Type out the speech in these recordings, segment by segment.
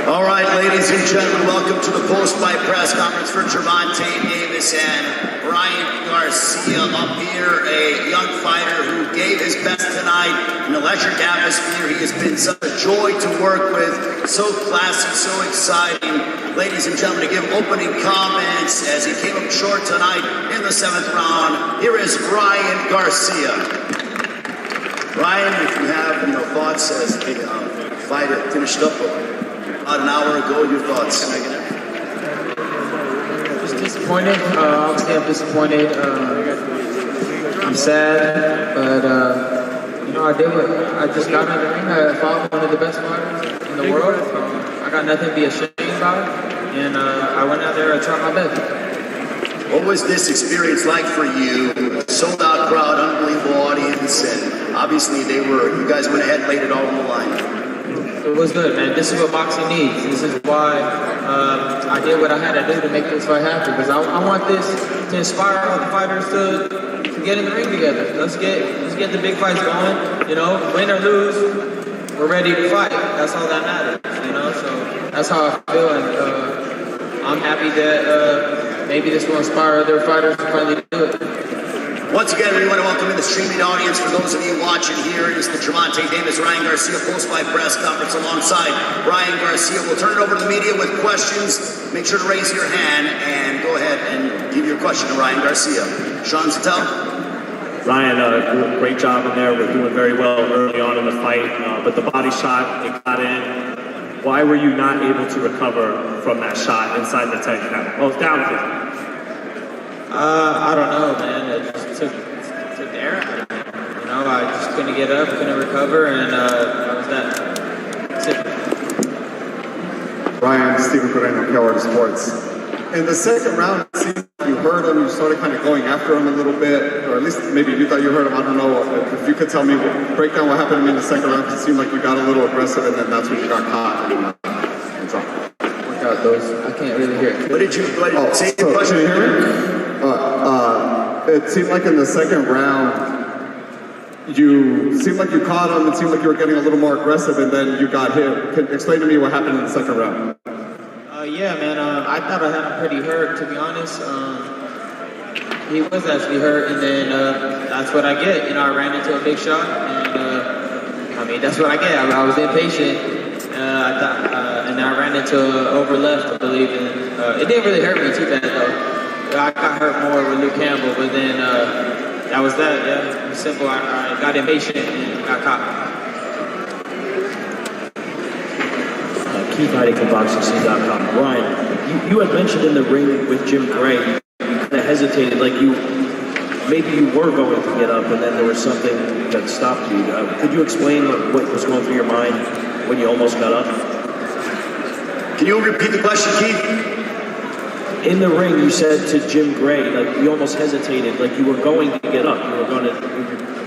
All right, ladies and gentlemen, welcome to the post-fight press conference for Gervonta Davis and Ryan Garcia. Up here, a young fighter who gave his best tonight in an electric atmosphere. He has been such a joy to work with, so classy, so exciting. Ladies and gentlemen, to give opening comments as he came up short tonight in the 7th round, here is Ryan Garcia. Ryan, if you have thoughts as the fight finished up about an hour ago, your thoughts? Just disappointed. Obviously, I'm disappointed. I'm sad, but I did what I just got in the ring. I fought one of the best fighters in the world. I got nothing to be ashamed about, and I went out there and tried my best. What was this experience like for you? Sold out crowd, unbelievable audience, and obviously you guys went ahead and laid it all on the line. It was good, man. This is what boxing needs. This is why I did what I had to do to make this fight happen, because I want this to inspire all the fighters to get in the ring together. Let's get the big fights going. Win or lose, we're ready to fight. That's all that matters. So that's how I feel, and I'm happy that maybe this will inspire other fighters to finally do it. Once again, we want to welcome in the streaming audience. For those of you watching here, it is the Gervonta Davis, Ryan Garcia post-fight press conference alongside Ryan Garcia. We'll turn it over to the media with questions. Make sure to raise your hand and go ahead and give your question to Ryan Garcia. Sean Zattel? Ryan, great job in there. We're doing very well early on in the fight, but the body shot, it got in. Why were you not able to recover from that shot inside the 10 count? Well, it's down to I don't know, man. It just took the air out of me. I just couldn't get up, couldn't recover, and that was that. That's it. Ryan, Steven Correno, Coward Sports. In the second round, it seemed like you heard him, you started kind of going after him a little bit, or at least maybe you thought you heard him. I don't know. If you could tell me, break down what happened in the second round, because it seemed like you got a little aggressive, and then that's when you got caught. Work out those. I can't really hear it. What did you say? Can you hear me? It seemed like in the second round, you seemed like you caught him. It seemed like you were getting a little more aggressive, and then you got hit. Explain to me what happened in the second round. Yeah, man. I thought I had him pretty hurt, to be honest. He was actually hurt, and then that's what I get. I ran into a big shot, and that's what I get. I was impatient, and I ran into over left, I believe, and it didn't really hurt me too bad though. I got hurt more with Luke Campbell, but then that was that. Yeah, it was simple. I got impatient and got caught. Keith Heidig from BoxingScene.com. Ryan, you had mentioned in the ring with Jim Gray, you kind of hesitated, like maybe you were going to get up, and then there was something that stopped you. Could you explain what was going through your mind when you almost got up? Can you repeat the question, Keith? In the ring, you said to Jim Gray, like you almost hesitated, like you were going to get up.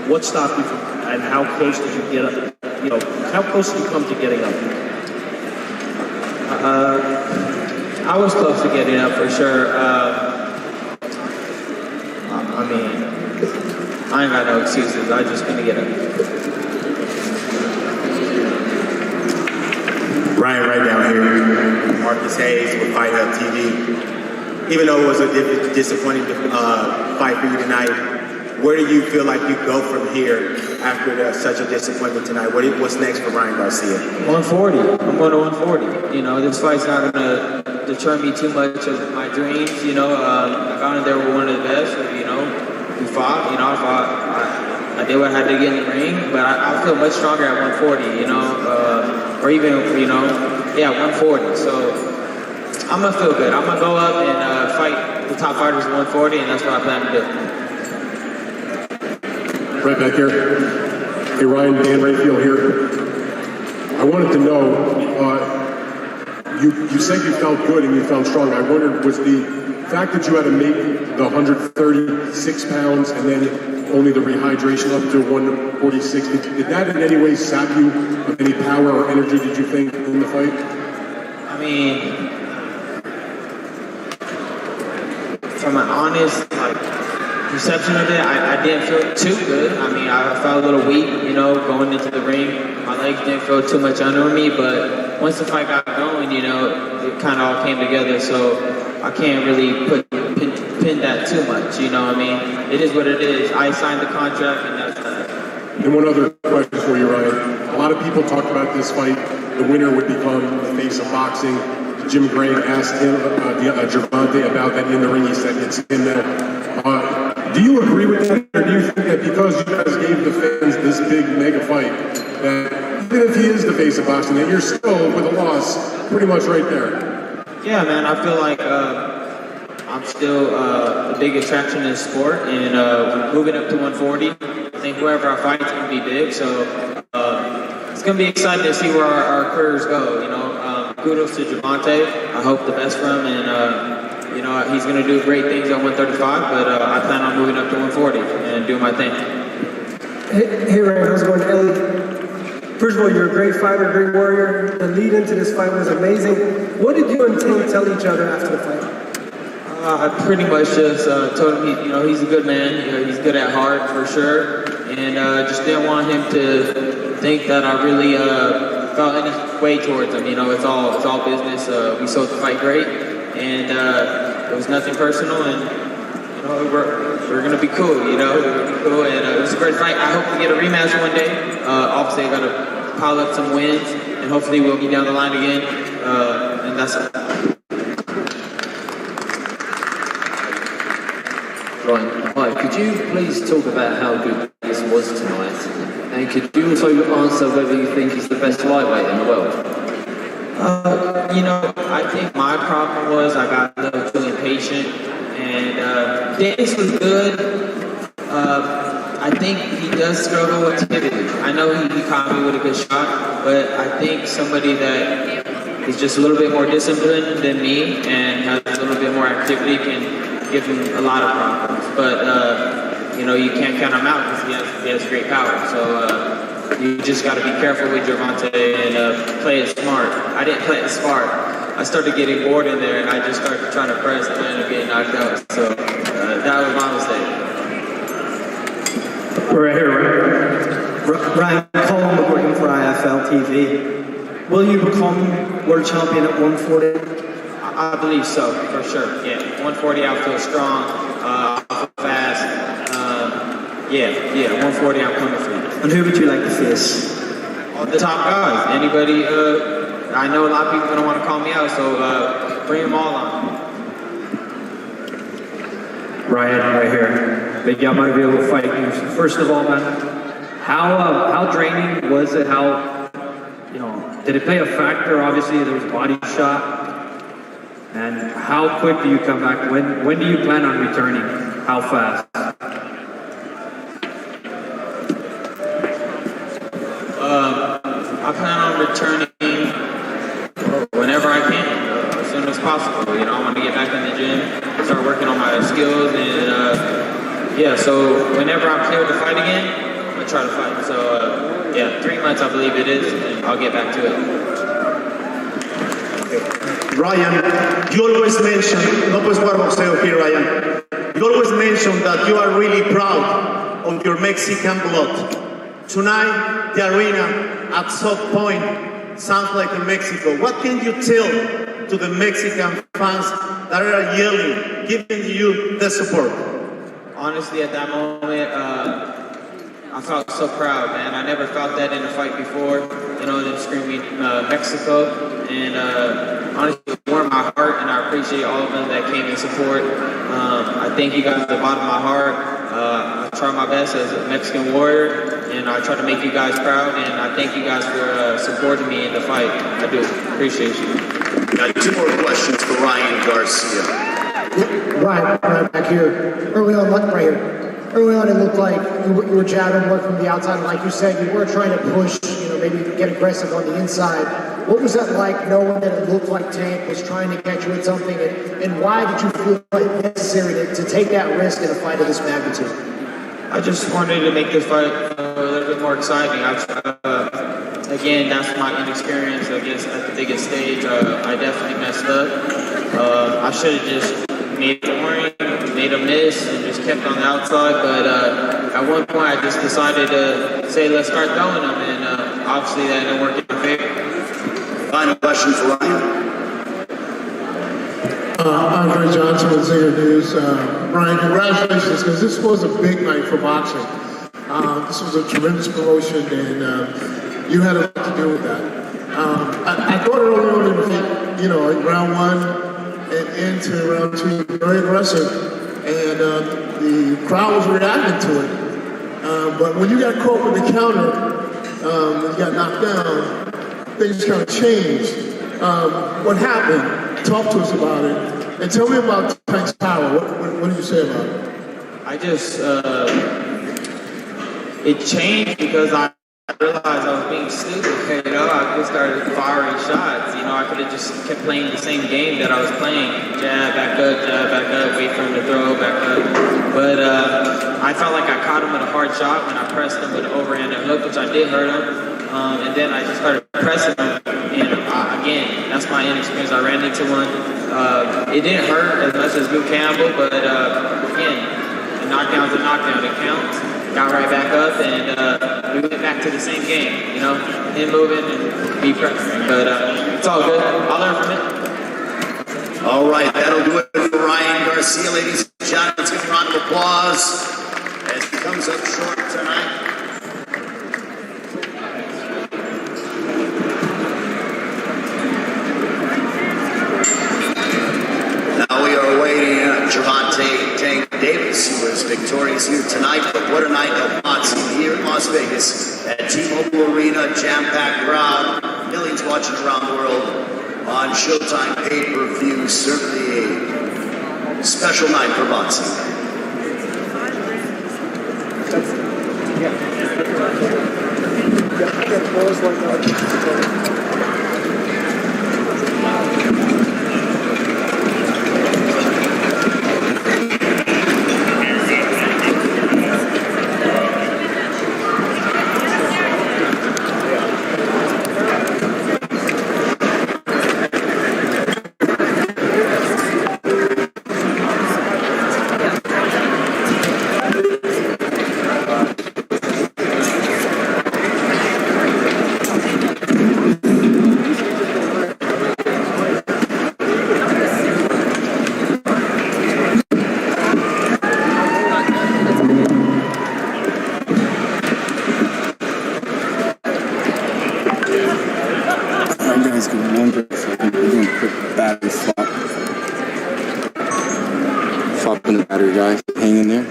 What stopped you from, and how close did you get up? How close did you come to getting up? I was close to getting up for sure. I ain't got no excuses. I just couldn't get up. Ryan, right down here. Marcus Hayes with FightHype TV. Even though it was a disappointing fight for you tonight, where do you feel like you go from here after such a disappointment tonight? What's next for Ryan Garcia? 140. I'm going to 140. This fight's not going to deter me too much of my dreams. I got in there with one of the best. We fought. I did what I had to get in the ring, but I feel much stronger at 140. Or even 140. So I'm gonna feel good. I'm gonna go up and fight the top fighters at 140, and that's what I plan to do. Right back here. Hey Ryan, Dan Rayfield here. I wanted to know, you said you felt good and you felt strong. I wondered, was the fact that you had to make the 136 pounds and then only the rehydration up to 146, did that in any way sap you of any power or energy, did you think, in the fight? From an honest perception of it, I didn't feel too good. I felt a little weak, going into the ring. My legs didn't feel too much under me, but once the fight got going, it kind of all came together. So I can't really pin that too much, It is what it is. I signed the contract, and that's that. And one other question for you, Ryan. A lot of people talked about this fight. The winner would become the face of boxing. Jim Gray asked him, Gervonta, about that in the ring. He said it's him now. Do you agree with that, or do you think that because you guys gave the fans this this big mega fight, that even if he is the face of boxing, that you're still, with a loss, pretty much right there? Yeah, man, I feel like I'm still the big attraction in the sport, and moving up to 140, I think whoever I fight is going to be big, so it's going to be exciting to see where our careers go, you know. Kudos to Gervonta. I hope the best for him, and you know, he's going to do great things at 135, but I plan on moving up to 140 and doing my thing. Hey Ryan, how's it going? Ellie, first of all, you're a great fighter, great warrior. The lead into this fight was amazing. What did you and Tank tell each other after the fight? I pretty much just told him, you know, he's a good man. You know, he's good at heart for sure, and just didn't want him to think that I really felt any way towards him. You know, it's all business. We sold the fight great, and it was nothing personal, and you know, we're gonna be cool. You know, we're gonna be cool, and it was a great fight. I hope to get a rematch one day. Obviously, I gotta pile up some wins, and hopefully we'll be down the line again. And that's it. Ryan, hi, could you please talk about how good this was tonight? And could you also answer whether you think he's the best lightweight in the world? You know, I think my problem was I got a little too impatient, and Davis was good. I think he does struggle with activity. I know he caught me with a good shot, but I think somebody that is just a little bit more disciplined than me and has a little bit more activity can give him a lot of problems. But you know, you can't count him out because he has great power. So you just got to be careful with Gervonta and play it smart. I didn't play it smart. I started getting bored in there, and I just started trying to press, and I ended up getting knocked out. So that was my mistake. We're right here, Ryan Colin, working for IFL TV. Will you become world champion at 140? I believe so, for sure. Yeah, 140, I feel strong, I feel fast. Yeah, 140, I'm coming for you. And who would you like to face? All the top guys. Anybody, I know a lot of people don't want to call me out, so bring them all on. Ryan, right here. Big Yamato will fight you. First of all, man, how draining was it? How, you know, did it play a factor? Obviously, there was a body shot. And how quick do you come back? When do you plan on returning? How fast? I plan on returning whenever I can, as soon as possible. You know, I want to get back in the gym, start working on my skills, and yeah. So whenever I'm cleared to fight again, I'm gonna try to fight. So yeah, 3 months I believe it is, and I'll get back to it. Ryan, you always mention, no puedes jugar boxeo here, Ryan. You always mention that you are really proud of your Mexican blood. Tonight, the arena at some point sounds like in Mexico. What can you tell to the Mexican fans that are yelling, giving you the support? Honestly, at that moment, I felt so proud, man. I never felt that in a fight before. You know, them screaming Mexico, and honestly, it warmed my heart, and I appreciate all of them that came in support. I thank you guys at the bottom of my heart. I try my best as a Mexican warrior, and I try to make you guys proud, and I thank you guys for supporting me in the fight. I do appreciate you. Got 2 more questions for Ryan Garcia. Ryan, back here. Early on, right here. Early on, it looked like you were jabbing more from the outside. And like you said, you were trying to push, you know, maybe get aggressive on the inside. What was that like, knowing that it looked like Tank was trying to catch you at something? And why did you feel it necessary to take that risk in a fight of this magnitude? I just wanted to make this fight a little bit more exciting. Again, that's my inexperience, I guess, at the biggest stage. I definitely messed up. I should have just made it boring, made a miss, and just kept on the outside. But at one point, I just decided to say, let's start throwing them, and obviously that didn't work in my favor. Final question for Ryan. Andre Johnson with Zinger News. Ryan, congratulations, because this was a big night for boxing. This was a tremendous promotion, and you had a lot to do with that. I thought early on in the fight, you know, like round 1 and into round 2, very aggressive, and the crowd was reacting to it. But when you got caught with the counter, you got knocked down, things kind of changed. What happened? Talk to us about it. And tell me about Tank's power. What do you say about it? I just, it changed because I realized I was being stupid. You know, I just started firing shots. You know, I could have just kept playing the same game that I was playing. Jab, back up, wait for him to throw, back up. But I felt like I caught him with a hard shot when I pressed him with an overhand and hook, which I did hurt him. And then I just started pressing him. And again, that's my inexperience. I ran into one. It didn't hurt as much as Luke Campbell, but again, a knockdown's a knockdown. It counts. Got right back up, and we went back to the same game. You know, him moving and me pressing. But it's all good. I'll learn from it. All right, that'll do it for Ryan Garcia, ladies and gentlemen. Let's give a round of applause as he comes up short tonight. Now we are awaiting Gervonta Davis, who was victorious here tonight. But what a night of boxing here in Las Vegas at T-Mobile Arena, jam-packed crowd, millions watching around the world on Showtime pay-per-view. Certainly a special night for boxing. Swapping the battery, guys. Hang in there.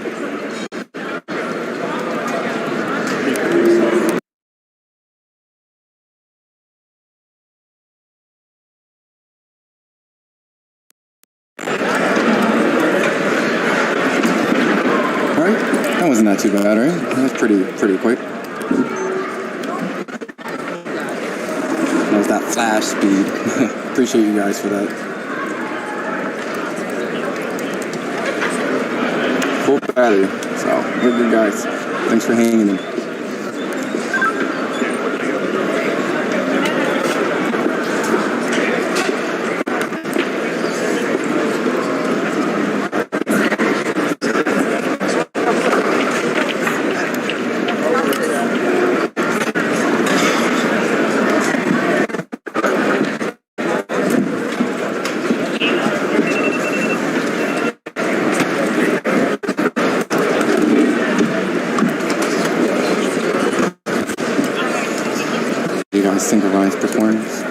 Alright, that wasn't that too bad, right? That was pretty quick. That was that flash speed. Appreciate you guys for that. Full battery, so we're good guys. Thanks for hanging in. You guys think of Ryan's performance?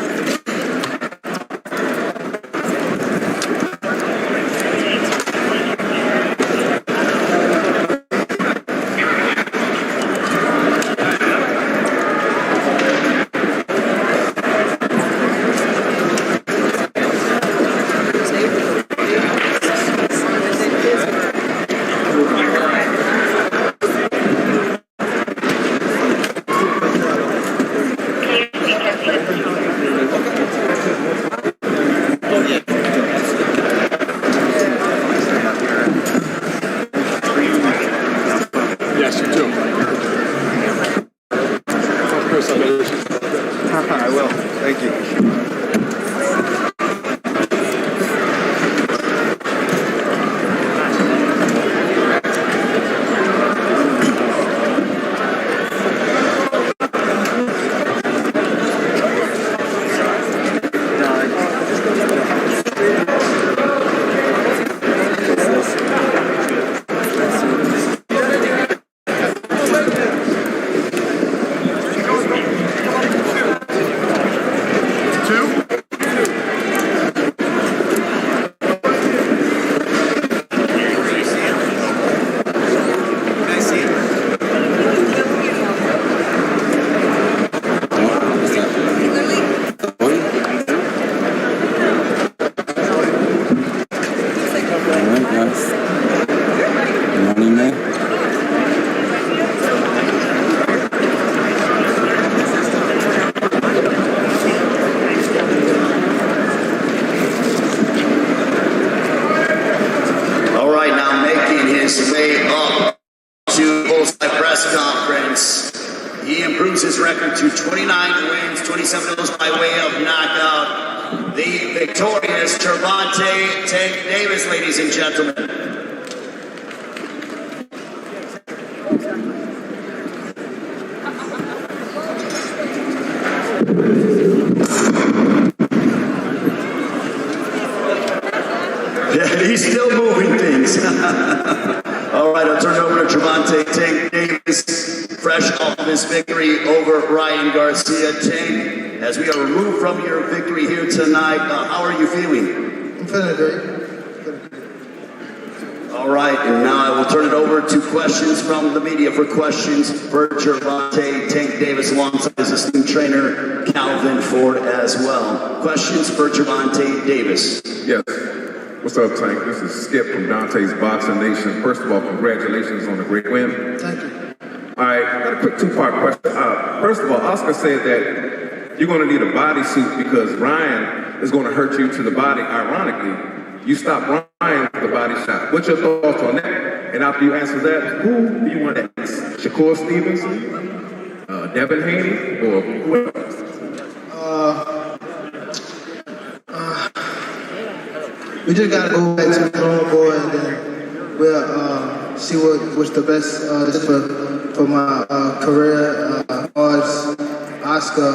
He improves his record to 29 wins, 27 of those by way of knockout. The victorious Gervonta Davis, ladies and gentlemen. Yeah, he's still moving things. All right, I'll turn it over to Gervonta Davis, fresh off his victory over Ryan Garcia. Tank, as we are removed from your victory here tonight, how are you feeling? I'm feeling great. All right, and now I will turn it over to questions from the media for questions for Gervonta Tank Davis alongside his esteemed trainer, Calvin Ford, as well. Questions for Gervonta Davis. Yes. What's up, Tank? This is Skip from Dante's Boxing Nation. First of all, congratulations on the great win. Thank you. All right, I got a quick two-part question. First of all, Oscar said that you're going to need a bodysuit because Ryan is going to hurt you to the body. Ironically, you stopped Ryan with the body shot. What's your thoughts on that? And after you answer that, who do you want to ask? Shakur Stevenson, Devin Haney, or who else? We just gotta go back to the drawing board and then we'll see what's the best for my career. As Oscar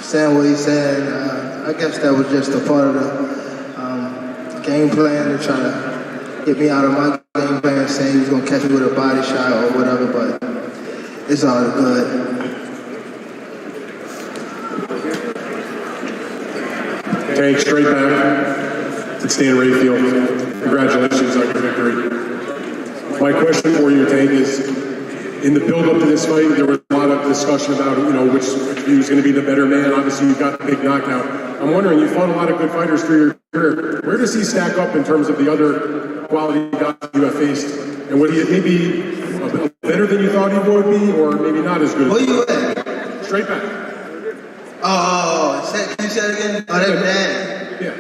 saying what he's saying, I guess that was just a part of the game plan to try to get me out of my game plan, saying he was gonna catch me with a body shot or whatever, but it's all good. Tank, straight back. It's Dan Rayfield. Congratulations on your victory. My question for you, Tank, is in the build-up to this fight, there was a lot of discussion about, which he was going to be the better man. Obviously, you got the big knockout. I'm wondering, you fought a lot of good fighters through your career. Where does he stack up in terms of the other quality guys you have faced? And would he maybe better than you thought he would be, or maybe not as good? Where you at? Straight back. Can you say it again? Oh, that's Dan. Yeah.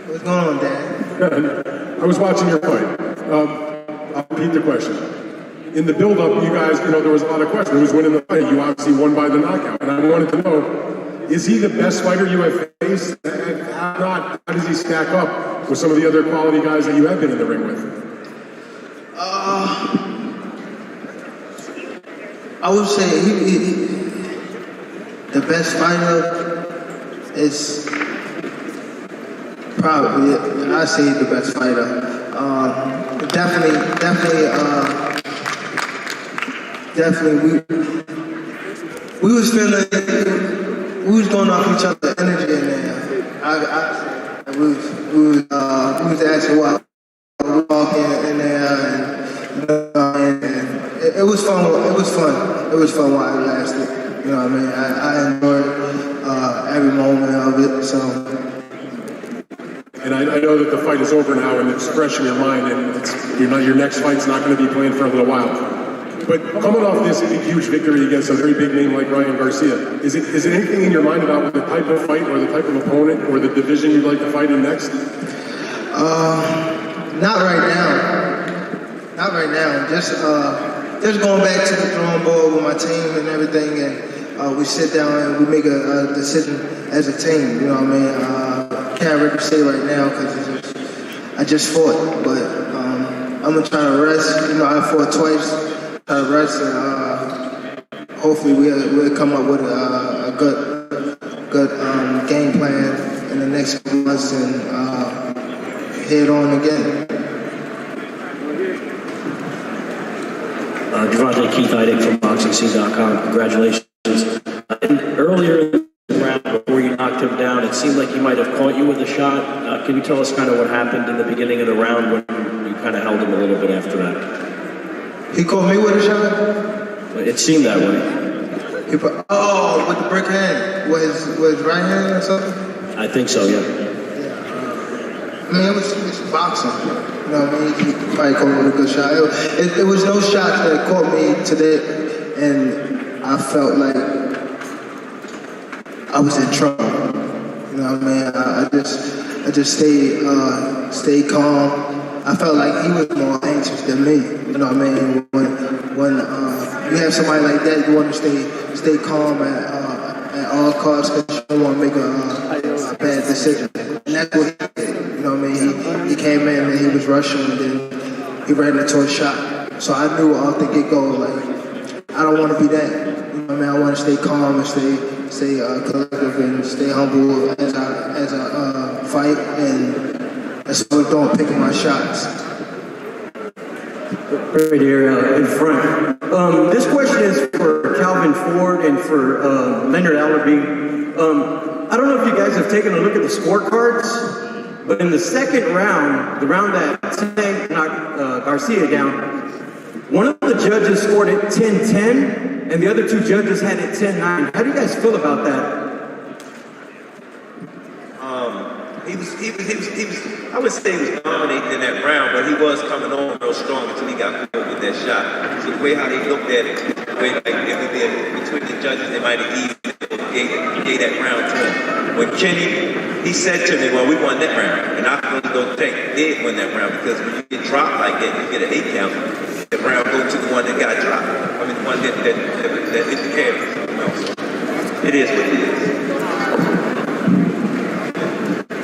What's going on, Dan? I was watching your fight. I'll repeat the question. In the build-up, you guys, there was a lot of questions. Who was winning the fight? You obviously won by the knockout. And I wanted to know, is he the best fighter you have faced? And how does he stack up with some of the other quality guys that you have been in the ring with? I would say he the best fighter is probably, I say the best fighter. Definitely, we was going off each other's energy in there. We was asking why we were walking in there, and it was fun. It was fun while it lasted. You know what I mean? I enjoyed every moment of it. So. And I know that the fight is over now and it's fresh in your mind, and your next fight's not going to be planned for a little while. But coming off this big, huge victory against a very big name like Ryan Garcia, is it anything in your mind about the type of fight or the type of opponent or the division you'd like to fight in next? Not right now. Not right now. Just going back to the drawing board with my team and everything, and we sit down and we make a decision as a team. You know what I mean? Can't really say right now because I just fought, but I'm gonna try to rest. I fought twice. Try to rest, and hopefully we'll come up with a good game plan in the next few months and head on again. Gervonta, Keith Heidick from BoxingScene.com. Congratulations. Earlier in the round, before you knocked him down, it seemed like he might have caught you with a shot. Can you tell us kind of what happened in the beginning of the round when you kind of held him a little bit after that? He caught me with a shot? It seemed that way. With the brick hand. Was his right hand or something? I think so, yeah. I mean, it's boxing. You know what I mean? He probably caught me with a good shot. It was no shots that caught me today, and I felt like I was in trouble. You know what I mean? I just stayed calm. I felt like he was more anxious than me. You know what I mean? When you have somebody like that, you want to stay calm at all costs because you don't want to make a bad decision. And that's what he did. You know what I mean? He came in and he was rushing and then he ran into a shot. So I knew off the get-go, like, I don't want to be that. You know what I mean? I want to stay calm and stay collective and stay humble as I fight, and that's what I'm doing, picking my shots. Right here in front. This question is for Calvin Ford and for Leonard Allerby. I don't know if you guys have taken a look at the scorecards, but in the second round, the round that Tank knocked Garcia down, one of the judges scored it 10-10, and the other two judges had it 10-9. How do you guys feel about that? He was, I would say he was dominating in that round, but he was coming on real strong until he got killed with that shot. So the way how they looked at it, the way like if it been between the judges, they might have eased it, gave that round to him. When Kenny, he said to me, well, we won that round, and I feel as though Tank did win that round, because when you get dropped like that, you get an 8 count, the round goes to the one that got dropped. I mean, the one that hit the canvas, you know, so it is what it is.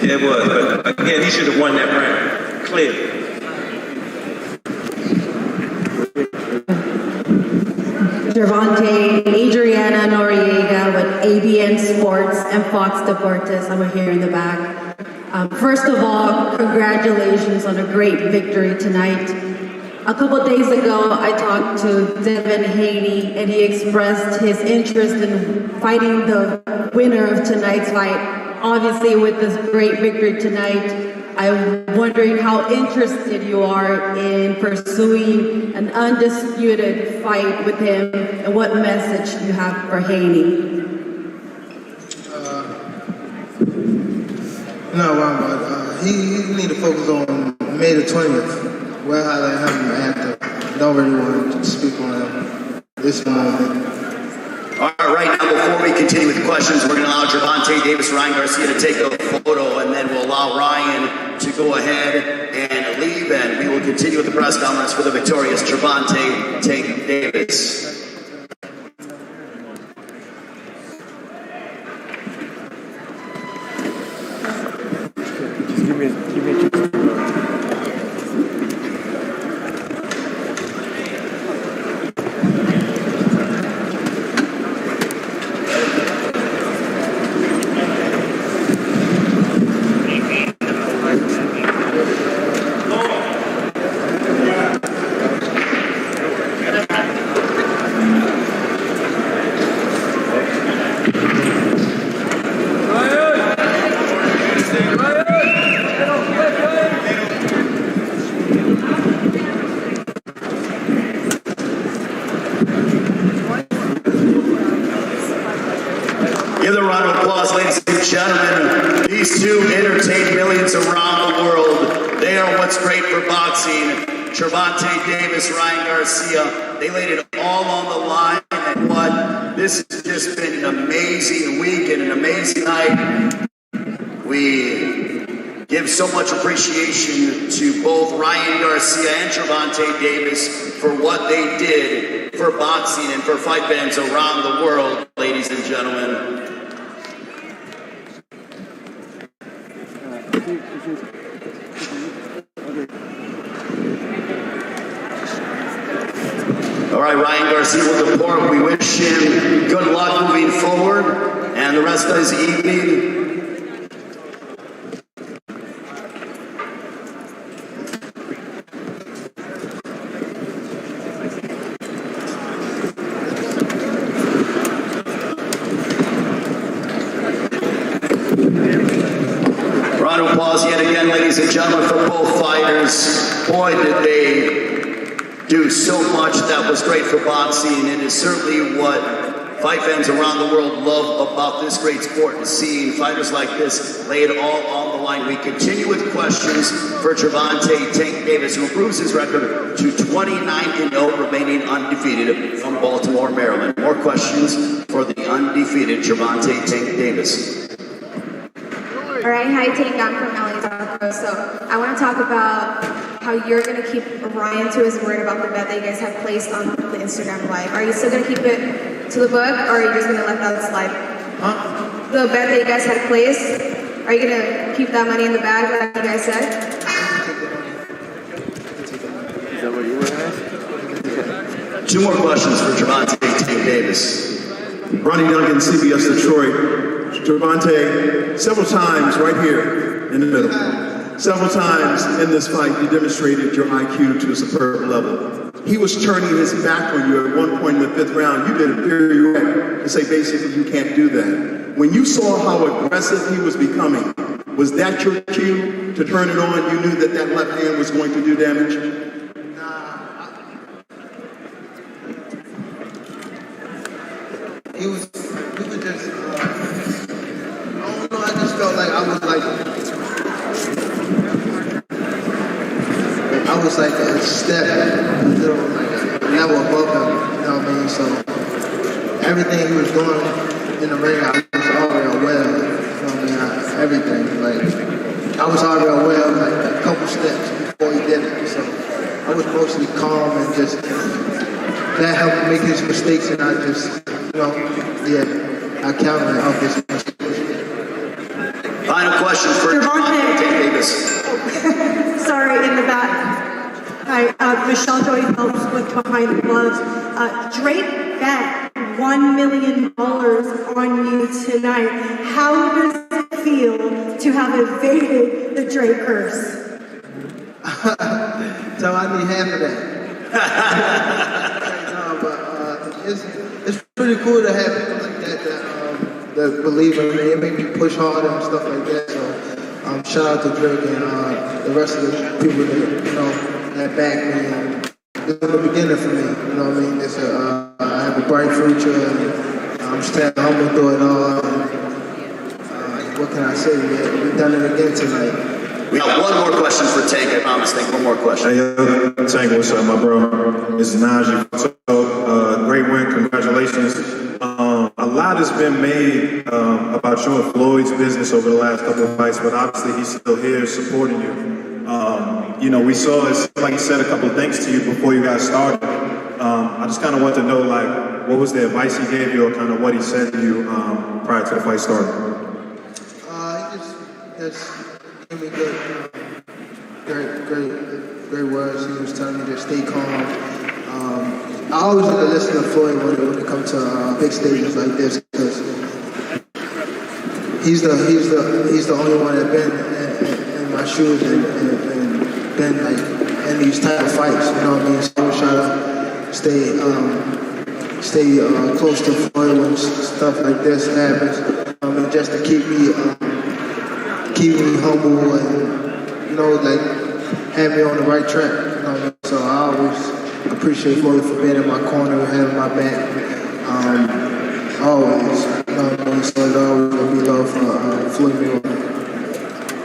Yeah, it was, but again, he should have won that round, clearly. Gervonta, Adriana Noriega with ABN Sports and Fox Deportes. I'm here in the back. First of all, congratulations on a great victory tonight. A couple days ago, I talked to Devin Haney, and he expressed his interest in fighting the winner of tonight's fight. Obviously, with this great victory tonight, I'm wondering how interested you are in pursuing an undisputed fight with him, and what message you have for Haney. No, but he need to focus on May the 20th. We'll highlight him after. Don't really want to speak on him this moment. All right, now before we continue with questions, we're going to allow Gervonta Davis, Ryan Garcia to take a photo, and then we'll allow Ryan to go ahead and leave, and we will continue with the press conference for the victorious Gervonta Davis. Give them a round of applause, ladies and gentlemen. These two entertain millions around the world. They are what's great for boxing. Gervonta Davis, Ryan Garcia, they laid it all on the line. And what? This has just been an amazing week and an amazing night. We give so much appreciation to both Ryan Garcia and Gervonta Davis for what they did for boxing and for fight fans around the world, ladies and gentlemen. All right, Ryan Garcia will depart. We wish him good luck moving forward and the rest of his evening. Round of applause yet again, ladies and gentlemen, for both fighters. Boy, did they do so much that was great for boxing, and is certainly what fight fans around the world love about this great sport, and seeing fighters like this lay it all on the line. We continue with questions for Gervonta Tank Davis, who improves his record to 29-0, remaining undefeated from Baltimore, Maryland. More questions for the undefeated Gervonta Tank Davis. All right, hi Tank, I'm from LA Taco. So I want to talk about how you're going to keep Ryan to his word about the bet that you guys have placed on the Instagram Live. Are you still going to keep it to the book, or are you just going to let that slide? The bet that you guys had placed, are you going to keep that money in the bag like you guys said? Is that what you were asking? Two more questions for Gervonta Davis. Ronnie Duncan, CBS Detroit. Gervonta, several times right here in the middle, several times in this fight, you demonstrated your IQ to a superb level. He was turning his back on you at one point in the 5th round. You did a pirouette to say basically you can't do that. When you saw how aggressive he was becoming, was that your cue to turn it on? You knew that that left hand was going to do damage? We were just, I don't know, I just felt like I was like a step, like a level above him, you know what I mean? So everything he was doing in the ring, I was already aware of, you know what I mean? Everything, like, I was already aware of like a couple steps before he did it, so I was mostly calm and just let him make his mistakes, and I just, I counted out his mistakes. Final question for Gervonta Davis. Sorry, in the back. Hi, Michelle Joy Phelps with Behind the Gloves. Drake bet $1 million on you tonight. How does it feel to have evaded the Drake curse? So I need half of that. No, but it's pretty cool to have people like that that believe in me and make me push harder and stuff like that. So shout out to Drake and the rest of the people that that back me. And it's the beginning for me. You know what I mean? I have a bright future, and I'm staying humble through it all. And, what can I say? We've done it again tonight. We got one more question for Tank. I promise, Tank. One more question. Hey, Tank, what's up, my bro? This is Najee. Great win. Congratulations. A lot has been made about you and Floyd's business over the last couple of fights, but obviously he's still here supporting you. We saw, it like he said a couple of things to you before you guys started. I just kind of want to know, like, what was the advice he gave you, or kind of what he said to you prior to the fight starting? He just gave me great words. He was telling me to stay calm. I always like to listen to Floyd when it comes to big stages like this, because he's the only one that's been in my shoes and been like in these type of fights. You know what I mean? So I try to stay close to Floyd when stuff like this happens. Just to keep me humble and like have me on the right track. You know what I mean? So I always appreciate Floyd for being in my corner and having my back. Always. So it's always gonna be love for Floyd Mayweather.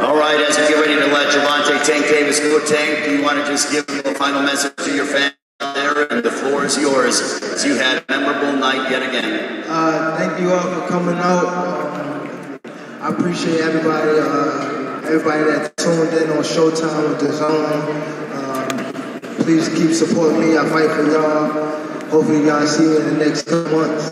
All right, as we get ready to let Gervonta Tank Davis go, Tank, do you want to just give a final message to your fans out there? And the floor is yours, as you had a memorable night yet again. Thank you all for coming out. I appreciate everybody that tuned in on Showtime with the Zone. Please keep supporting me. I fight for y'all. Hopefully y'all see me in the next 2 months.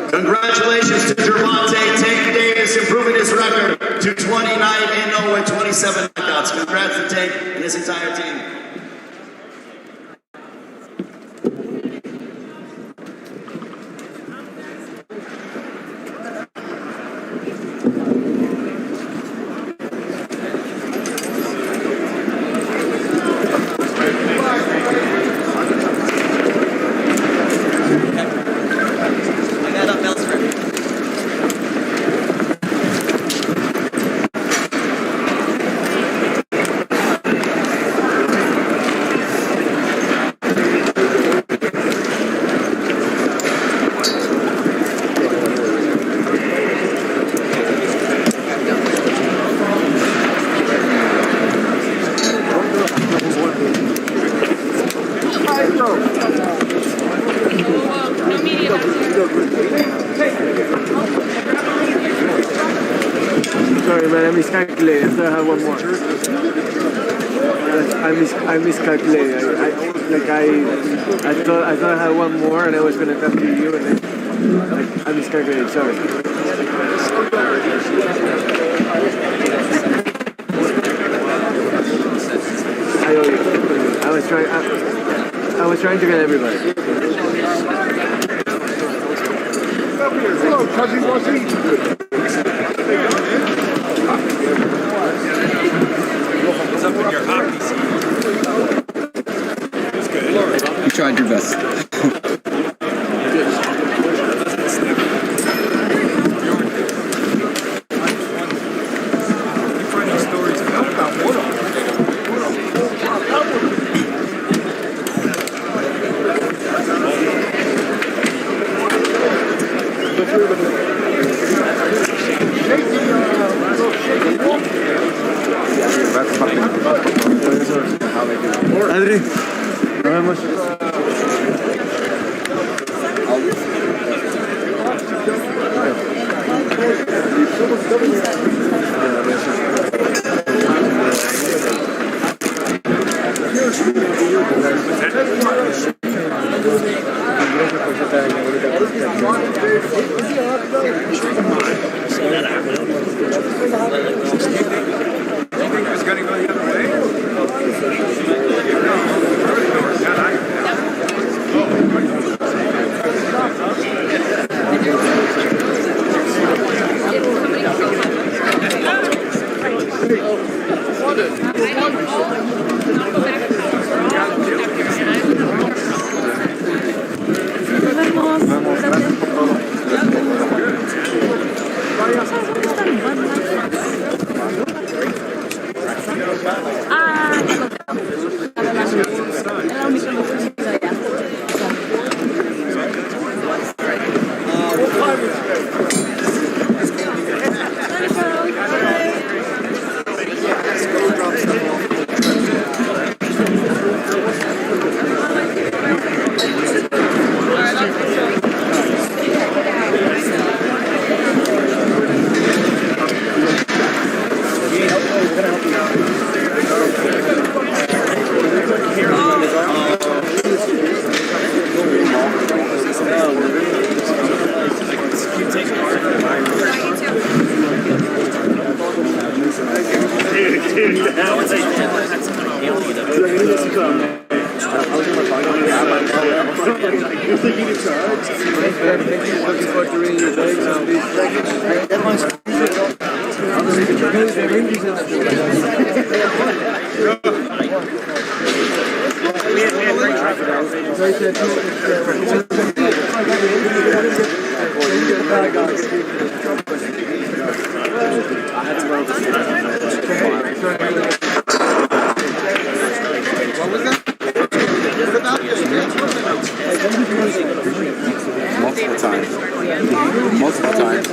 Congratulations to Gervonta Tank Davis, improving his record to 29-0 with 27 knockouts. Congrats to Tank and his entire team. Sorry, man, I miscalculated. I have one more. I I miscalculated. I thought I had one more and I was gonna come to you and then I miscalculated. Sorry. I owe you. I was trying to get everybody. It's up in your hockey seat. You tried your best. Adri, nos vemos. Multiple times.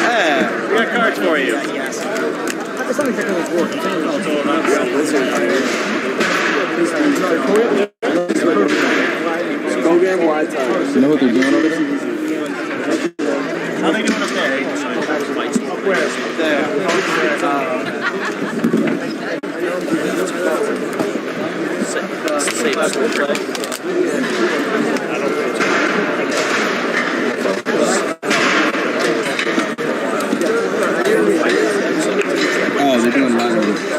Yeah, we got cards for you. You know what they're doing over there? How are they doing up there? Up where? Up Oh, they're doing lottery.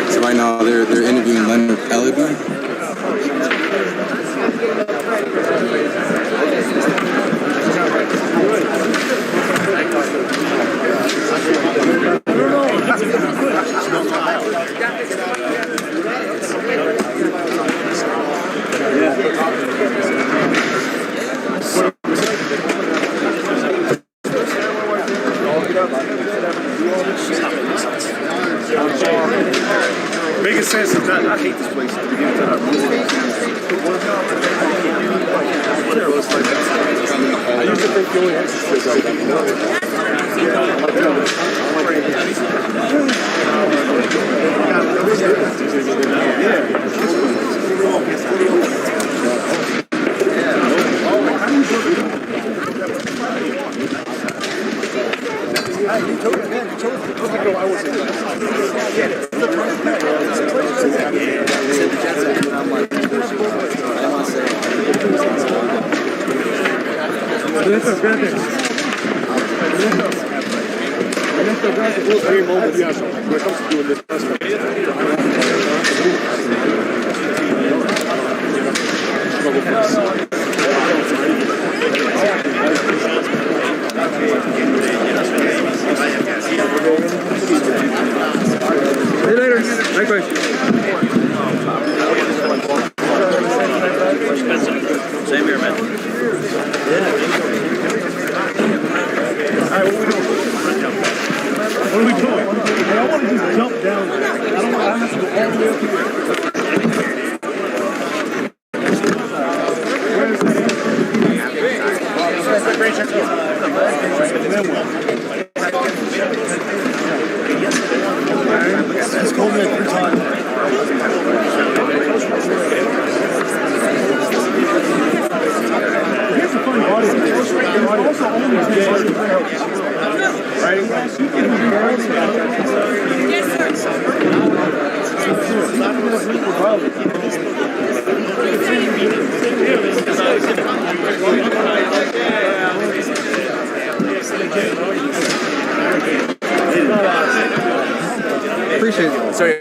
So right now they're interviewing Leonard Ellaby. Biggest sense is that I hate this place. I used to think you only had See you later. Likewise. Same here, man. Alright, what are we doing? I want to just jump down there. I don't have to go all the way up here. Let's go there 3 times. Here's the funny audience. They also only get right? Yes, Appreciate it. Sorry,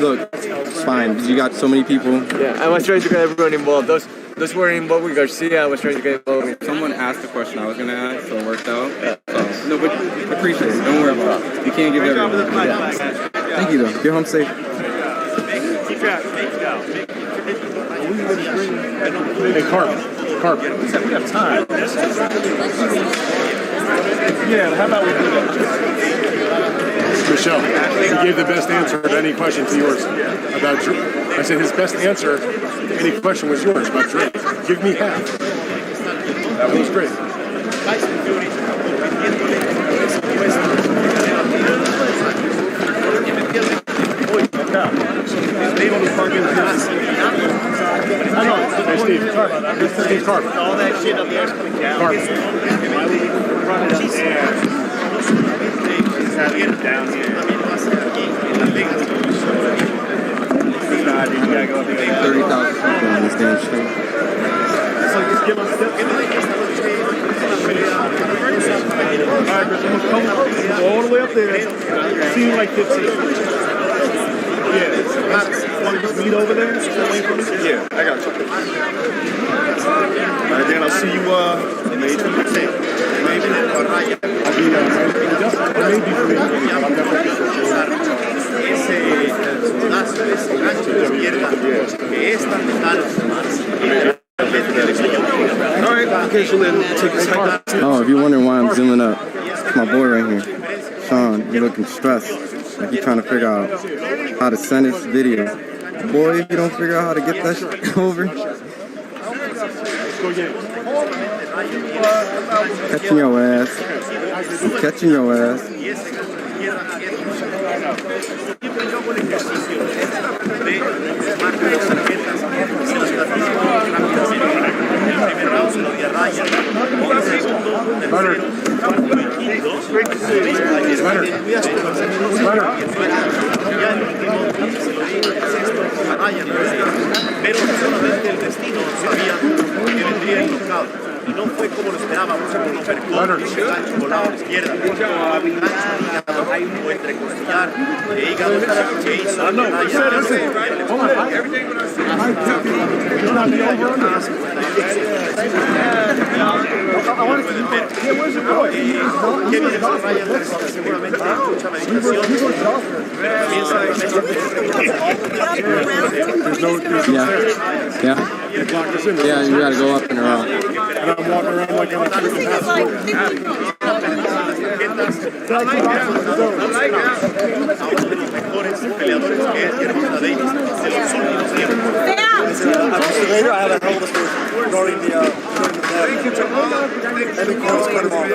look, it's fine. You got so many people. Yeah, I was trying to get everyone involved. Those were involved with Garcia. I was trying to get involved with. Someone asked the question I was going to ask, so it worked out. So, no, but appreciate it. Don't worry about it. You can't give everyone. Yeah. Thank you, though. Get home safe. Hey, Carp. We got time. Yeah, how about we do that? Michelle, he gave the best answer of any question to yours about Drake. I said his best answer to any question was yours about Drake. Give me half. That was great. Hey, Steve Carp. All that shit up there is coming down. Carp. Get it down here. I think it's going to be short. Nah, dude, you gotta go up there. 30,000 people on this damn street. So just give us Alright, Chris, I'm coming all the way up there. See you in like 15. Yeah. Want to just meet over there? Yeah, I got you. Alright, then I'll see you in May 26th. Maybe. Oh, if you're wondering why I'm zooming up, it's my boy right here. Sean, you're looking stressed. Like you're trying to figure out how to send this video. Boy, if you don't figure out how to get that shit over. Catching your ass. I'm catching your ass. Pero solamente el destino sabía que vendría y knockout. Y no fue como lo esperábamos, un uppercut, gancho volado a la izquierda, un gancho al hígado, o entre costillar e hígado que hizo Yeah, you gotta go up and around. And I'm walking around like I'm a freaking passport. mejores peleadores que es Gervonta Davis de los últimos tiempos. Later, I had a hell of a story during the and the girls cut him off.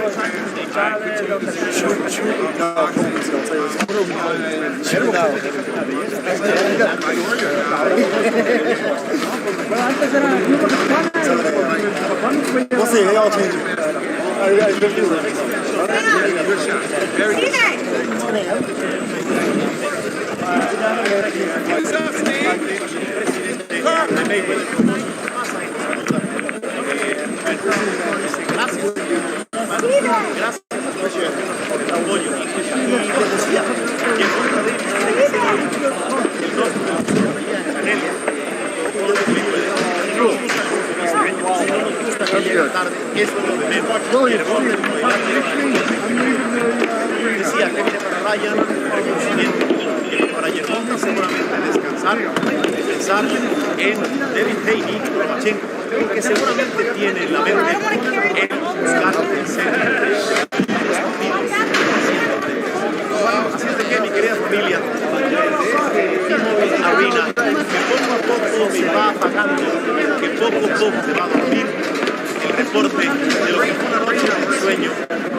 We'll see, they all change it. Decía que viene para Ryan, para Gervonta seguramente descansar y pensar en David Haney, Lomachenko, que seguramente tiene en la mente en buscar vencer. Así es de que mi querida familia, Arena, que poco a poco se va apagando, que poco a poco se va a dormir el reporte de lo que fue una noche de sueño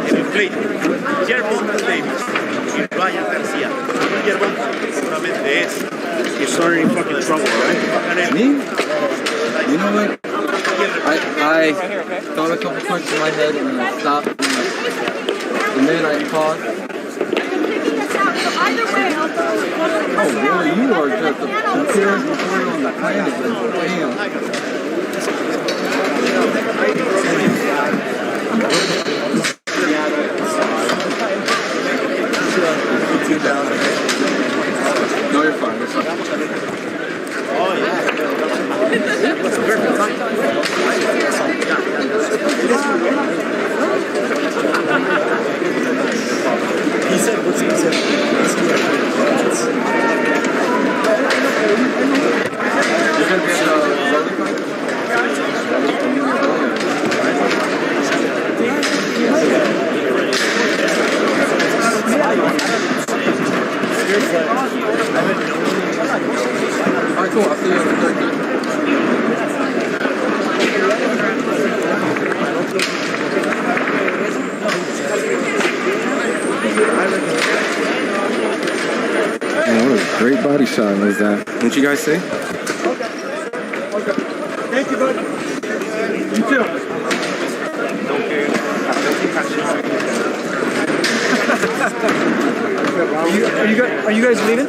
en el play. Gervonta Davis y Ryan Garcia. Gervonta seguramente es. You're starting fucking trouble, right? Me? You know what? I thought a couple punches in my head and I stopped. And then I paused. Oh, boy, you are just a purest reporter on the planet. Damn. No, you're fine. You're fine. Oh, yeah. That's a perfect time. He said, what's he said? You're going to get Rolly fight? Alright, cool. I'll see you in the third game. Man, what a great body shot was that. What'd you guys say? Okay. Thank you, bud. You too. Are you guys leaving?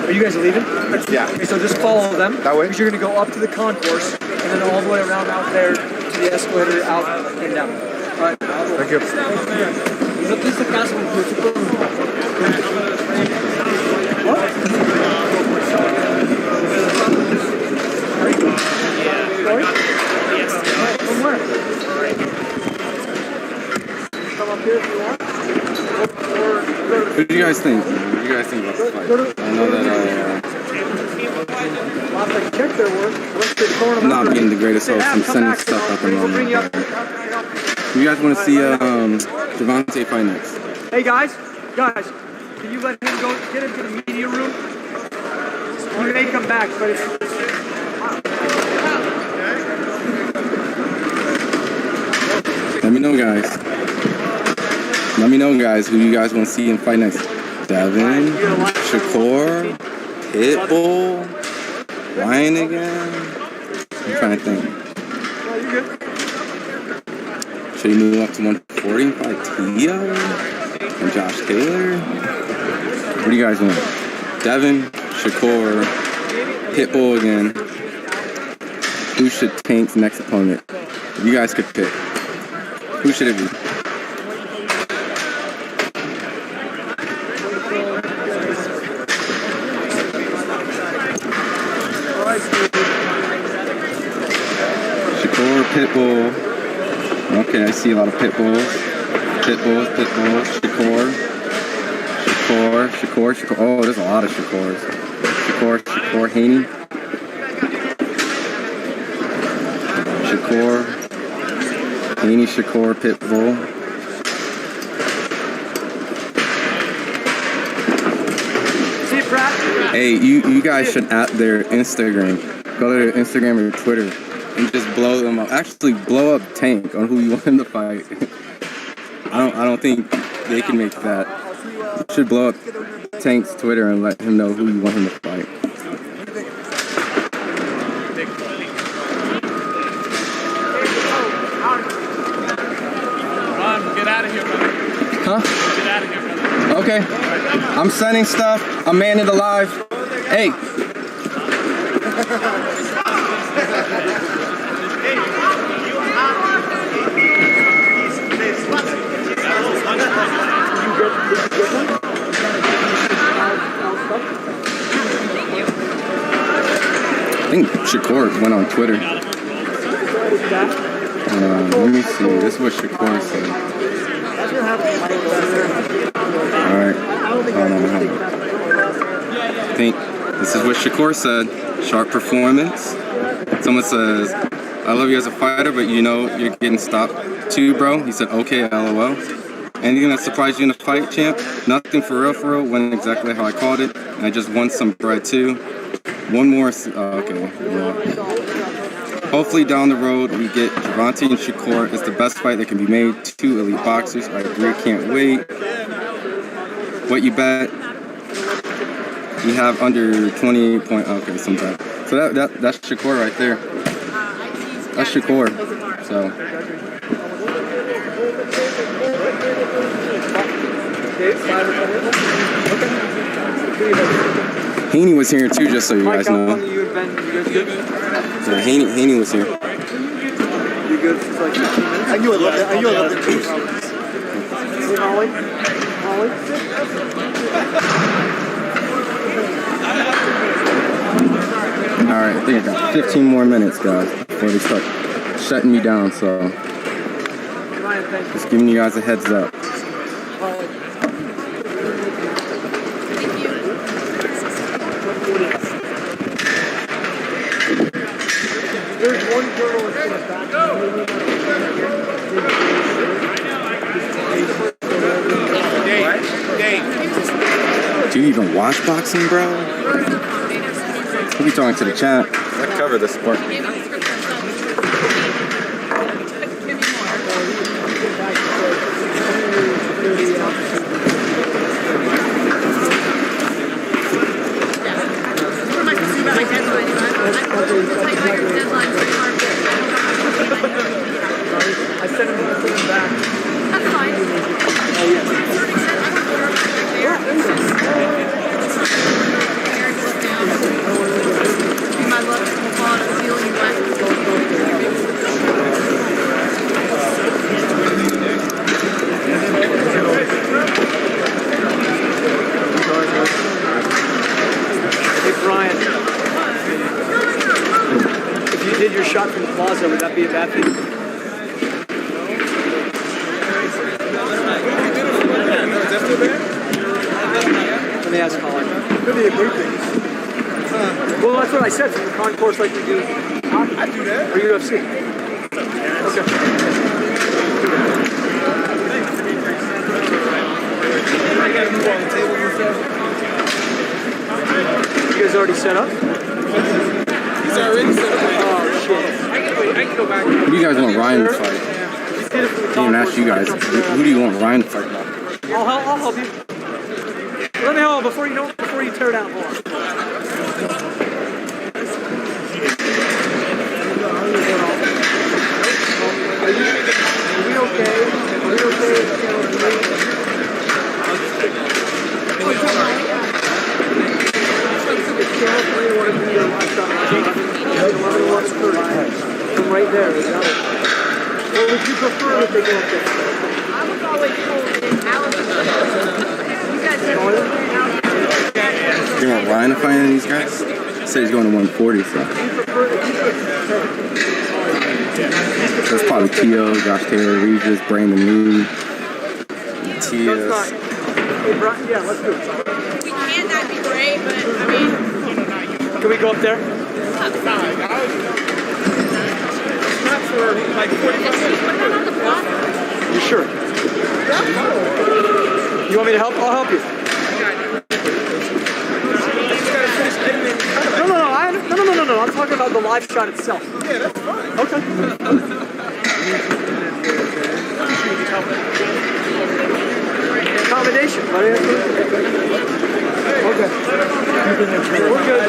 Are you guys leaving? Yeah. Okay, so just follow them. That way? Because you're going to go up to the concourse and then all the way around out there to the escalator, out and down. All right. Thank you. From where? Come up here if you want. What do you guys think? What do you guys think about the fight? I know that I'm not being the greatest host and sending stuff out the moment. You guys want to see Gervonta fight next? Hey guys, can you let him go get into the media room? He may come back, but it's... Let me know, guys. Let me know, guys, who you guys want to see in fight next. Devin, Shakur, Pitbull, Ryan again. I'm trying to think. Should he move up to 140 and fight Tio and Josh Taylor? What do you guys want? Devin, Shakur, Pitbull again. Who should Tank's next opponent? You guys could pick. Who should it be? Shakur, Pitbull. Okay, I see a lot of Pitbulls. Pitbulls. Shakur. Oh, there's a lot of Shakurs. Shakur, Haney. Shakur, Pitbull. Hey, you guys should at their Instagram. Go to their Instagram or Twitter and just blow them up. Actually, blow up Tank on who you want him to fight. I don't think they can make that. You should blow up Tank's Twitter and let him know who you want him to fight. Get out of here, brother. Huh? Get out of here, brother. Okay. I'm sending stuff. I'm manning it alive. Hey. I think Shakur went on Twitter. Let me see. This is what Shakur said. Alright. Hold on. I think this is what Shakur said. Sharp performance. Someone says, I love you as a fighter, but you know you're getting stopped too, bro. He said, okay, LOL. Anything that surprised you in the fight, champ? Nothing for real. Went exactly how I called it. And I just won some bread too. One more. Okay. Yeah. Hopefully down the road we get Gervonta and Shakur. It's the best fight that can be made. Two elite boxers. I agree. Can't wait. What you bet? We have under 28 point. Okay, sometime. So that's Shakur right there. That's Shakur. So. Haney was here too, just so you guys know. Yeah, Haney was here. You good for like 15 minutes? I knew I loved it. Holly? Alright, I think I got 15 more minutes, guys, before they start shutting me down, so just giving you guys a heads up. There's one girl that's in the back. Do you even watch boxing, bro? We'll be talking to the chat. I cover the sport. I sent him back. That's fine. Oh, yeah. My luck will fall out of the ceiling Hey, Brian. If you did your shot from the plaza, would that be a bad thing? Let me ask Colin. Could be a great thing. Well, that's what I said, from the concourse like we do. I do that. Or UFC. Okay. You guys already set up? He's already set up. Oh, shit. I can go back. Who do you guys want Ryan to fight? I didn't even ask you guys. Who do you want Ryan to fight now? I'll help you. Let me hold before you tear down the wall. Are we okay? Are we okay? you want to do your live shot? 11:30. From right there. Or would you prefer that they go up there? I was always told in Alabama. You want Ryan to find any of these guys? He said he's going to 140, so. That's probably Tio, Josh Taylor, Regis, Brandon Lee, Tias. Yeah, let's do it. We can, that'd be great, but I mean. Can we go up there? Not for like 45 minutes. You sure? You want me to help? I'll help you. No. I'm talking about the live shot itself. Yeah, that's fine. Okay. Accommodation, buddy. Okay. We're good.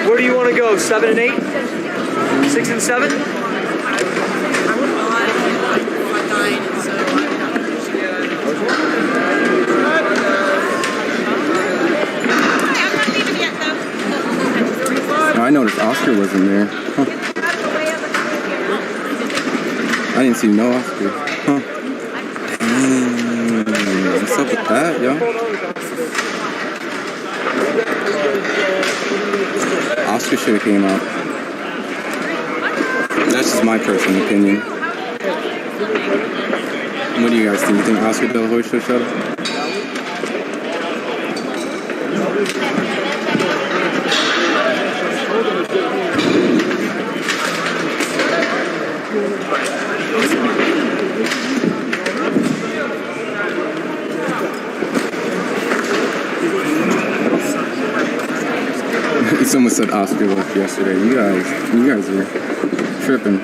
Where do you want to go? 7 and 8? 6 and 7? I noticed Oscar wasn't there. Huh. I didn't see no Oscar. Huh. What's up with that, yo? Oscar should have came out. That's just my personal opinion. What do you guys think? You think Oscar De La Hoya should have showed up? Someone said Oscar left yesterday. You guys are tripping.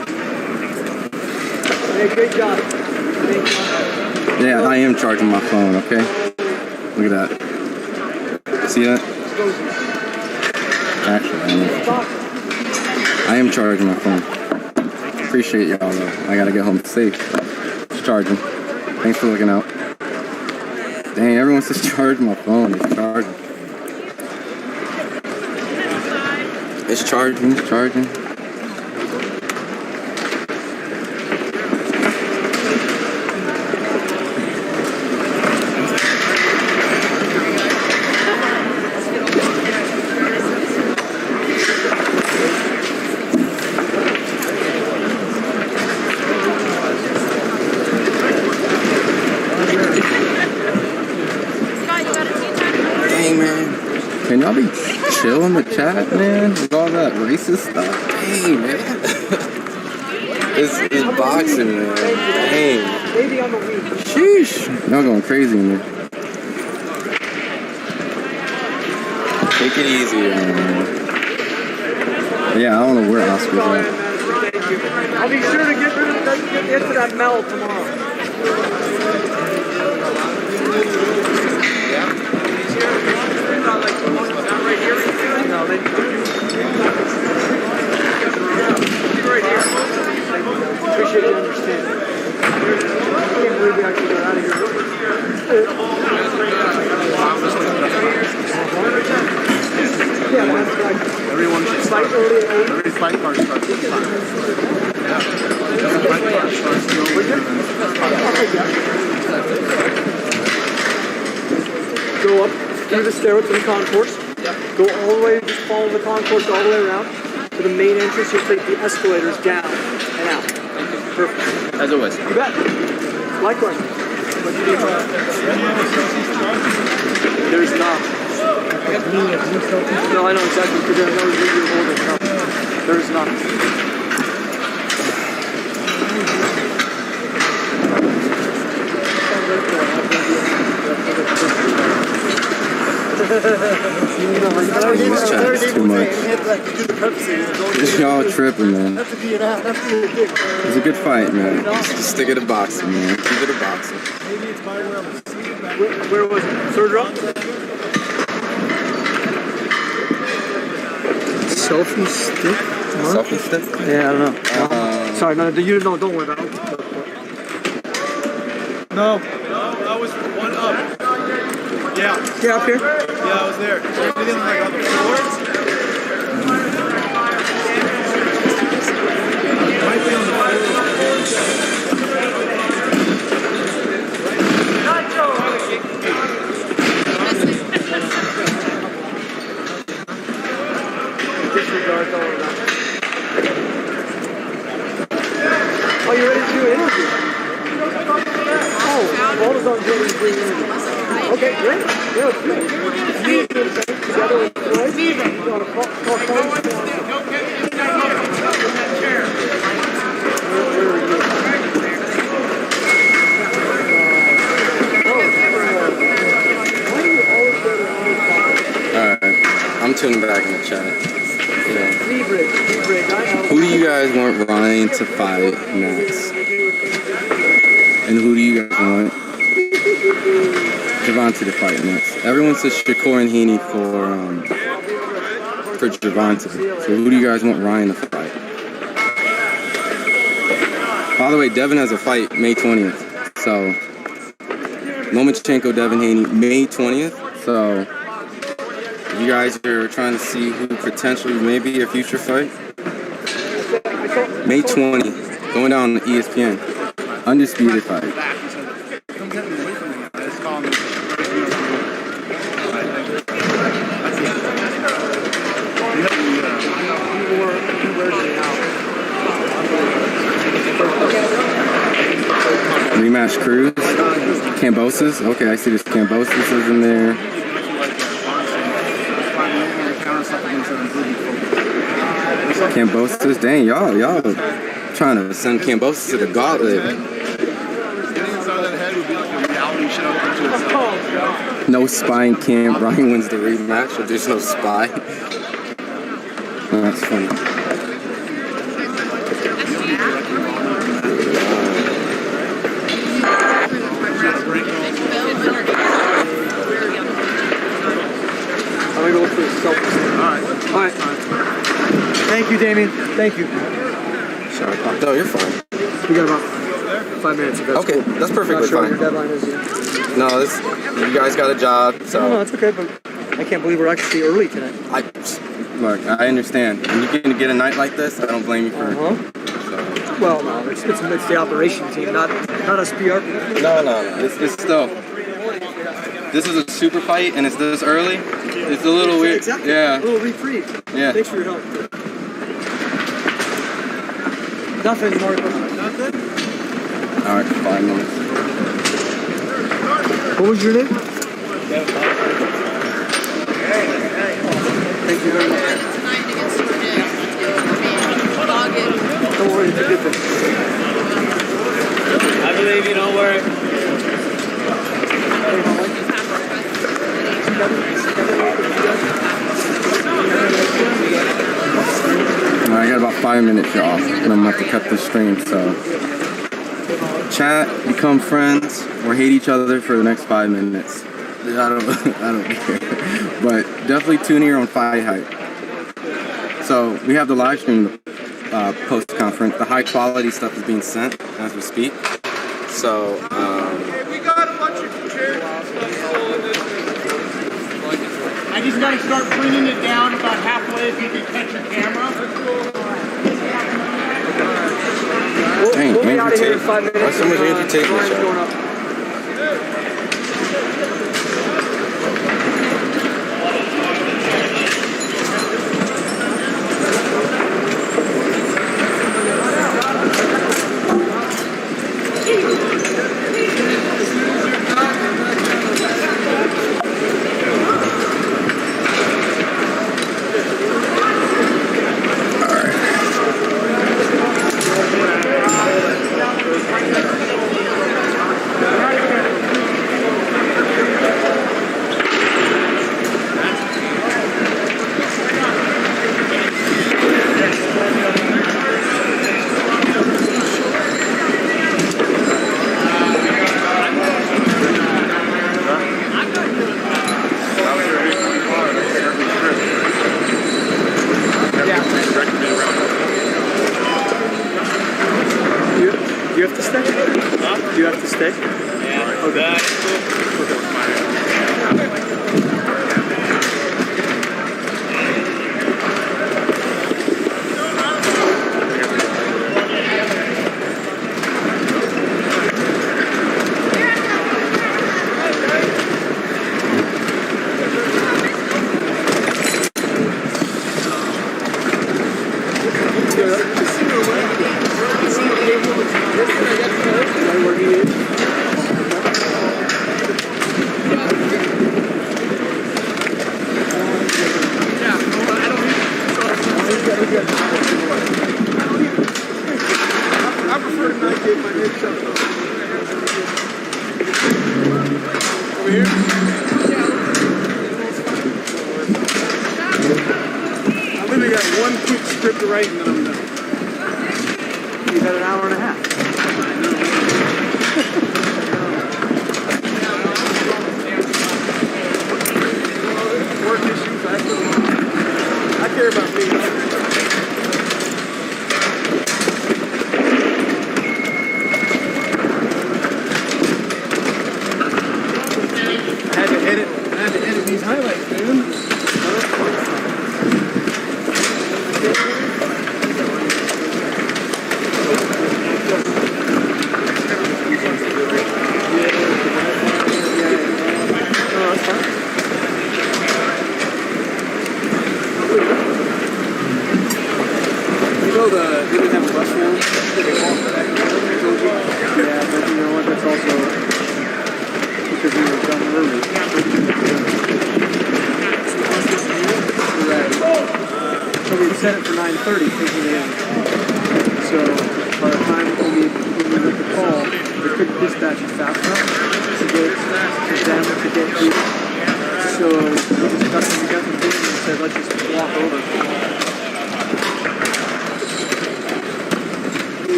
Hey, great job. Yeah, I am charging my phone, okay? Look at that. See that? Actually, I am charging my phone. Appreciate y'all though. I gotta get home safe. It's charging. Thanks for looking out. Dang, everyone says charge my phone. It's charging. It's charging, it's charging. Dang, man. Can y'all be chill in the chat, man? With all that racist stuff? Dang, man. It's boxing, man. Dang. Sheesh. Y'all going crazy in there. Take it easy, man. Yeah, I don't know where Oscar's at. I'll be sure to get into that Mel tomorrow. Appreciate you understanding. I can't believe we actually got out of here. Everyone should start. Every fight card starts with 5. Go up through the stairway to the concourse. Go all the way, just follow the concourse all the way around to the main entrance. You'll take the escalators down and out. Perfect. As always. You bet. Likewise. There's not. No, I know exactly because I know you're holding. No, there's not. This chat is too much. Y'all tripping, man. It's a good fight, man. Just stick it to boxing, man. Keep it to boxing. Where was it? Third round? Selfie stick? Selfie stick? Yeah, I don't know. Sorry, no, you don't worry about it. No. No, I was one up. Yeah. Get up here. Yeah, I was there. Anything like on the floor? Might be on the Disregard all of that. Oh, you're ready to do an interview? Oh, all is on Jordan's green interview. Okay, great. Yeah, it's good. You do the same together with Floyd. You want to call Alright, I'm tuning back in the chat. Yeah. Who do you guys want Ryan to fight next? And who do you guys want Gervonta to fight next? Everyone says Shakur and Heaney for Gervonta. So who do you guys want Ryan to fight? By the way, Devin has a fight May 20th. So Lomachenko, Devin Haney, May 20th. So you guys are trying to see who potentially may be a future fight. May 20, going down on ESPN. Undisputed fight. Rematch Cruz. Cambosis. Okay, I see this Cambosis is in there. Cambosis, dang, y'all trying to send Cambosis to the gauntlet. No spy in camp. Ryan wins the rematch, but there's no spy. Oh, that's funny. I'm gonna go look for the self-esteem. All right. Thank you, Damien. Thank you. Sorry, no, you're fine. We got about 5 minutes. Okay, cool. that's perfectly Not sure fine. what your deadline is yet. No, you guys got a job, so. No, it's okay, but I can't believe we're actually early tonight. Look, I understand. When you're going to get a night like this, I don't blame you for. Well, no, it's the operation team, not us PR people. No. It's still. This is a super fight, and it's this early. It's a little weird. Exactly. Yeah. A little reprieve. Yeah. Thanks for your help. Nothing more. Nothing? All right, 5 minutes. What was your name? Thank you very much. Don't worry, it's a good thing. I believe you, don't worry. I got about 5 minutes, y'all, and I'm about to cut this stream, so. Chat, become friends, or hate each other for the next 5 minutes. I don't care. But definitely tune here on FightHype. So we have the live stream post-conference. The high-quality stuff is being sent as we speak. So, We got a bunch of chairs and stuff. I just got to start bringing it down about halfway if you can catch your camera. dang, We'll be out of here in Tate. 5 minutes. Why so much Andrew Tate in the Ryan's chat? going up.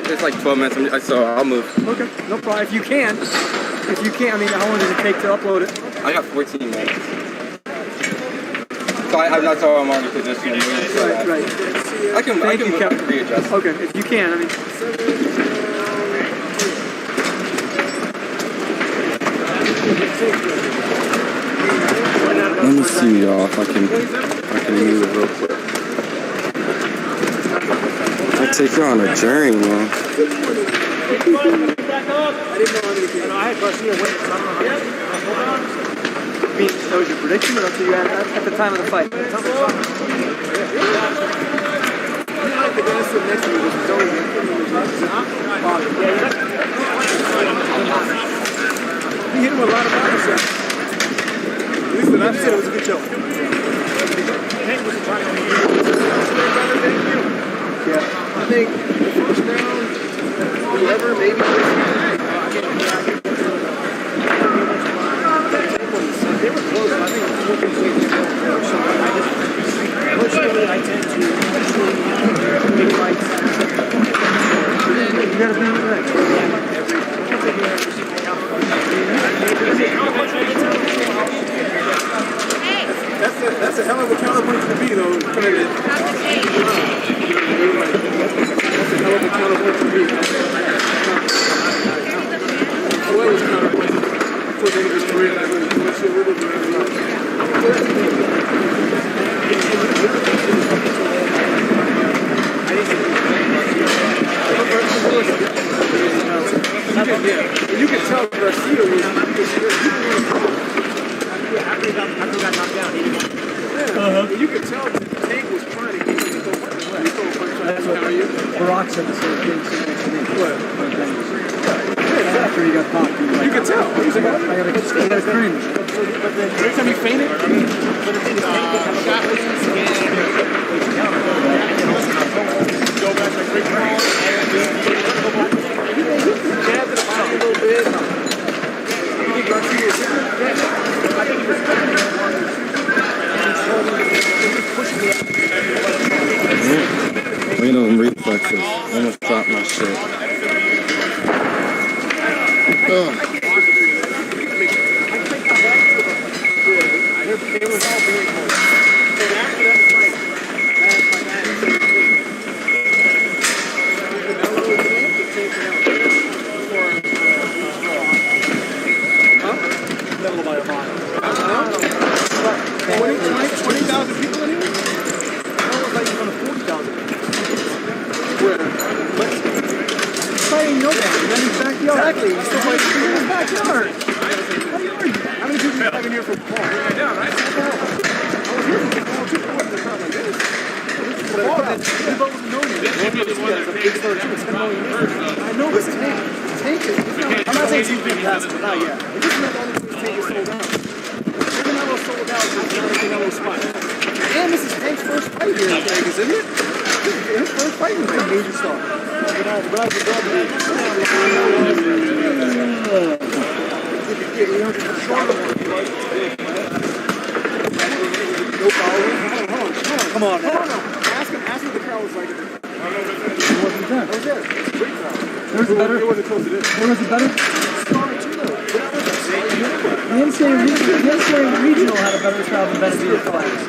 It's like 12 minutes, so I'll move. Okay, no problem. If you can, I mean, how long does it take to upload it? I got 14 minutes. So that's how I'm already positioned. Right. I can readjust. Okay, if you can, I mean. Let me see, y'all, if I can move it real quick. I'll take you on a journey, man. I had Garcia winning, so I don't know. I mean, that was your prediction, or that's what you had at the time of the fight? He hit him with a lot of body shots. At least the last hit was a good show. Yeah. I think the first round, whoever, maybe they were close. I think it was looking to personally, I tend to make fights. You gotta be right. That's a hell of a counterpoint to be, though. That's a hell of a counterpoint to be. Well, it's counterpoint for the end of his career. You can tell Garcia was after he got knocked down. You could tell that the Tank was trying to get him to go punch. That's what Barack said the same thing. After he got popped, you could tell. He was like, I gotta cringe. But then every time he fainted, but the thing is, Tank didn't have a shot. Go back like Rick Brown. He jabbed it about a little bit. He Garcia was hitting him. I think he was hitting him. Pushing me out. Look at those reflexes. I almost dropped my shit. Ugh. They were all very close. And after that fight, my dad said, level by a mile. 20,000 people in here? That was like even 40,000. Where? Fighting nobody. And then his backyard. Exactly. He's still fighting in his backyard. How many people have been here for Paul? Yeah, right? I was here for Paul too. I wasn't a crowd like this. Paul, the vote was known. I know this tank. Tank is. I'm not saying he's been past, but not yet. It doesn't mean all this tank is sold out. Canelo sold out is not a Canelo spot. And this is Tank's first fight here in Vegas, isn't it? His first fight was a major star. But I was a brother. You know, just a shorter one. No problem. Come on. Ask him what the crowd was like. It wasn't done. I was there. Great crowd. There was a better. It wasn't close to this. There was a better. Star too. The NCAA regional had a better crowd than Benavides Flyers.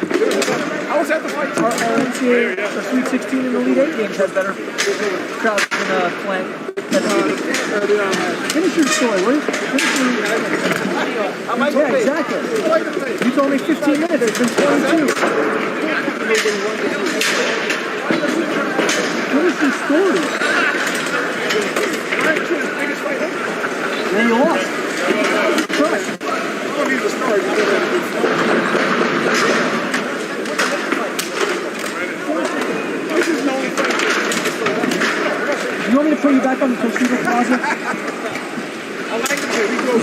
I was at the fight. Our NCAA, the Sweet 16 and the Elite 8 games had better crowds than Plant. Finish your story. Yeah, exactly. You told me 15 minutes. It's been 22. Finish your story. Then you lost. Correct. I don't need the story. This is the only thing. You want me to put you back on the Toshiba closet? I like it here. We go.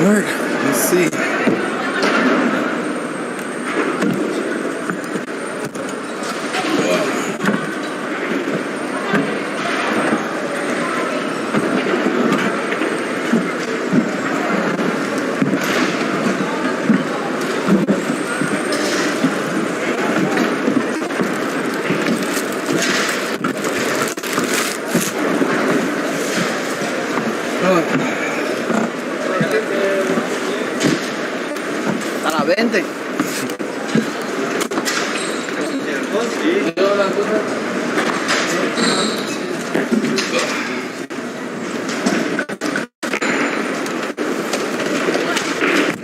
Alright, let's see. A la 20.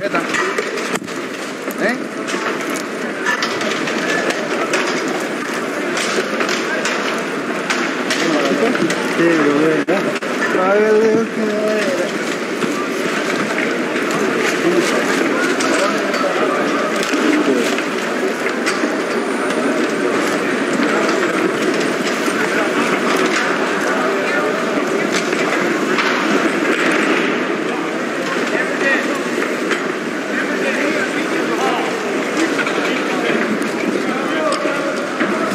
¿Qué tal?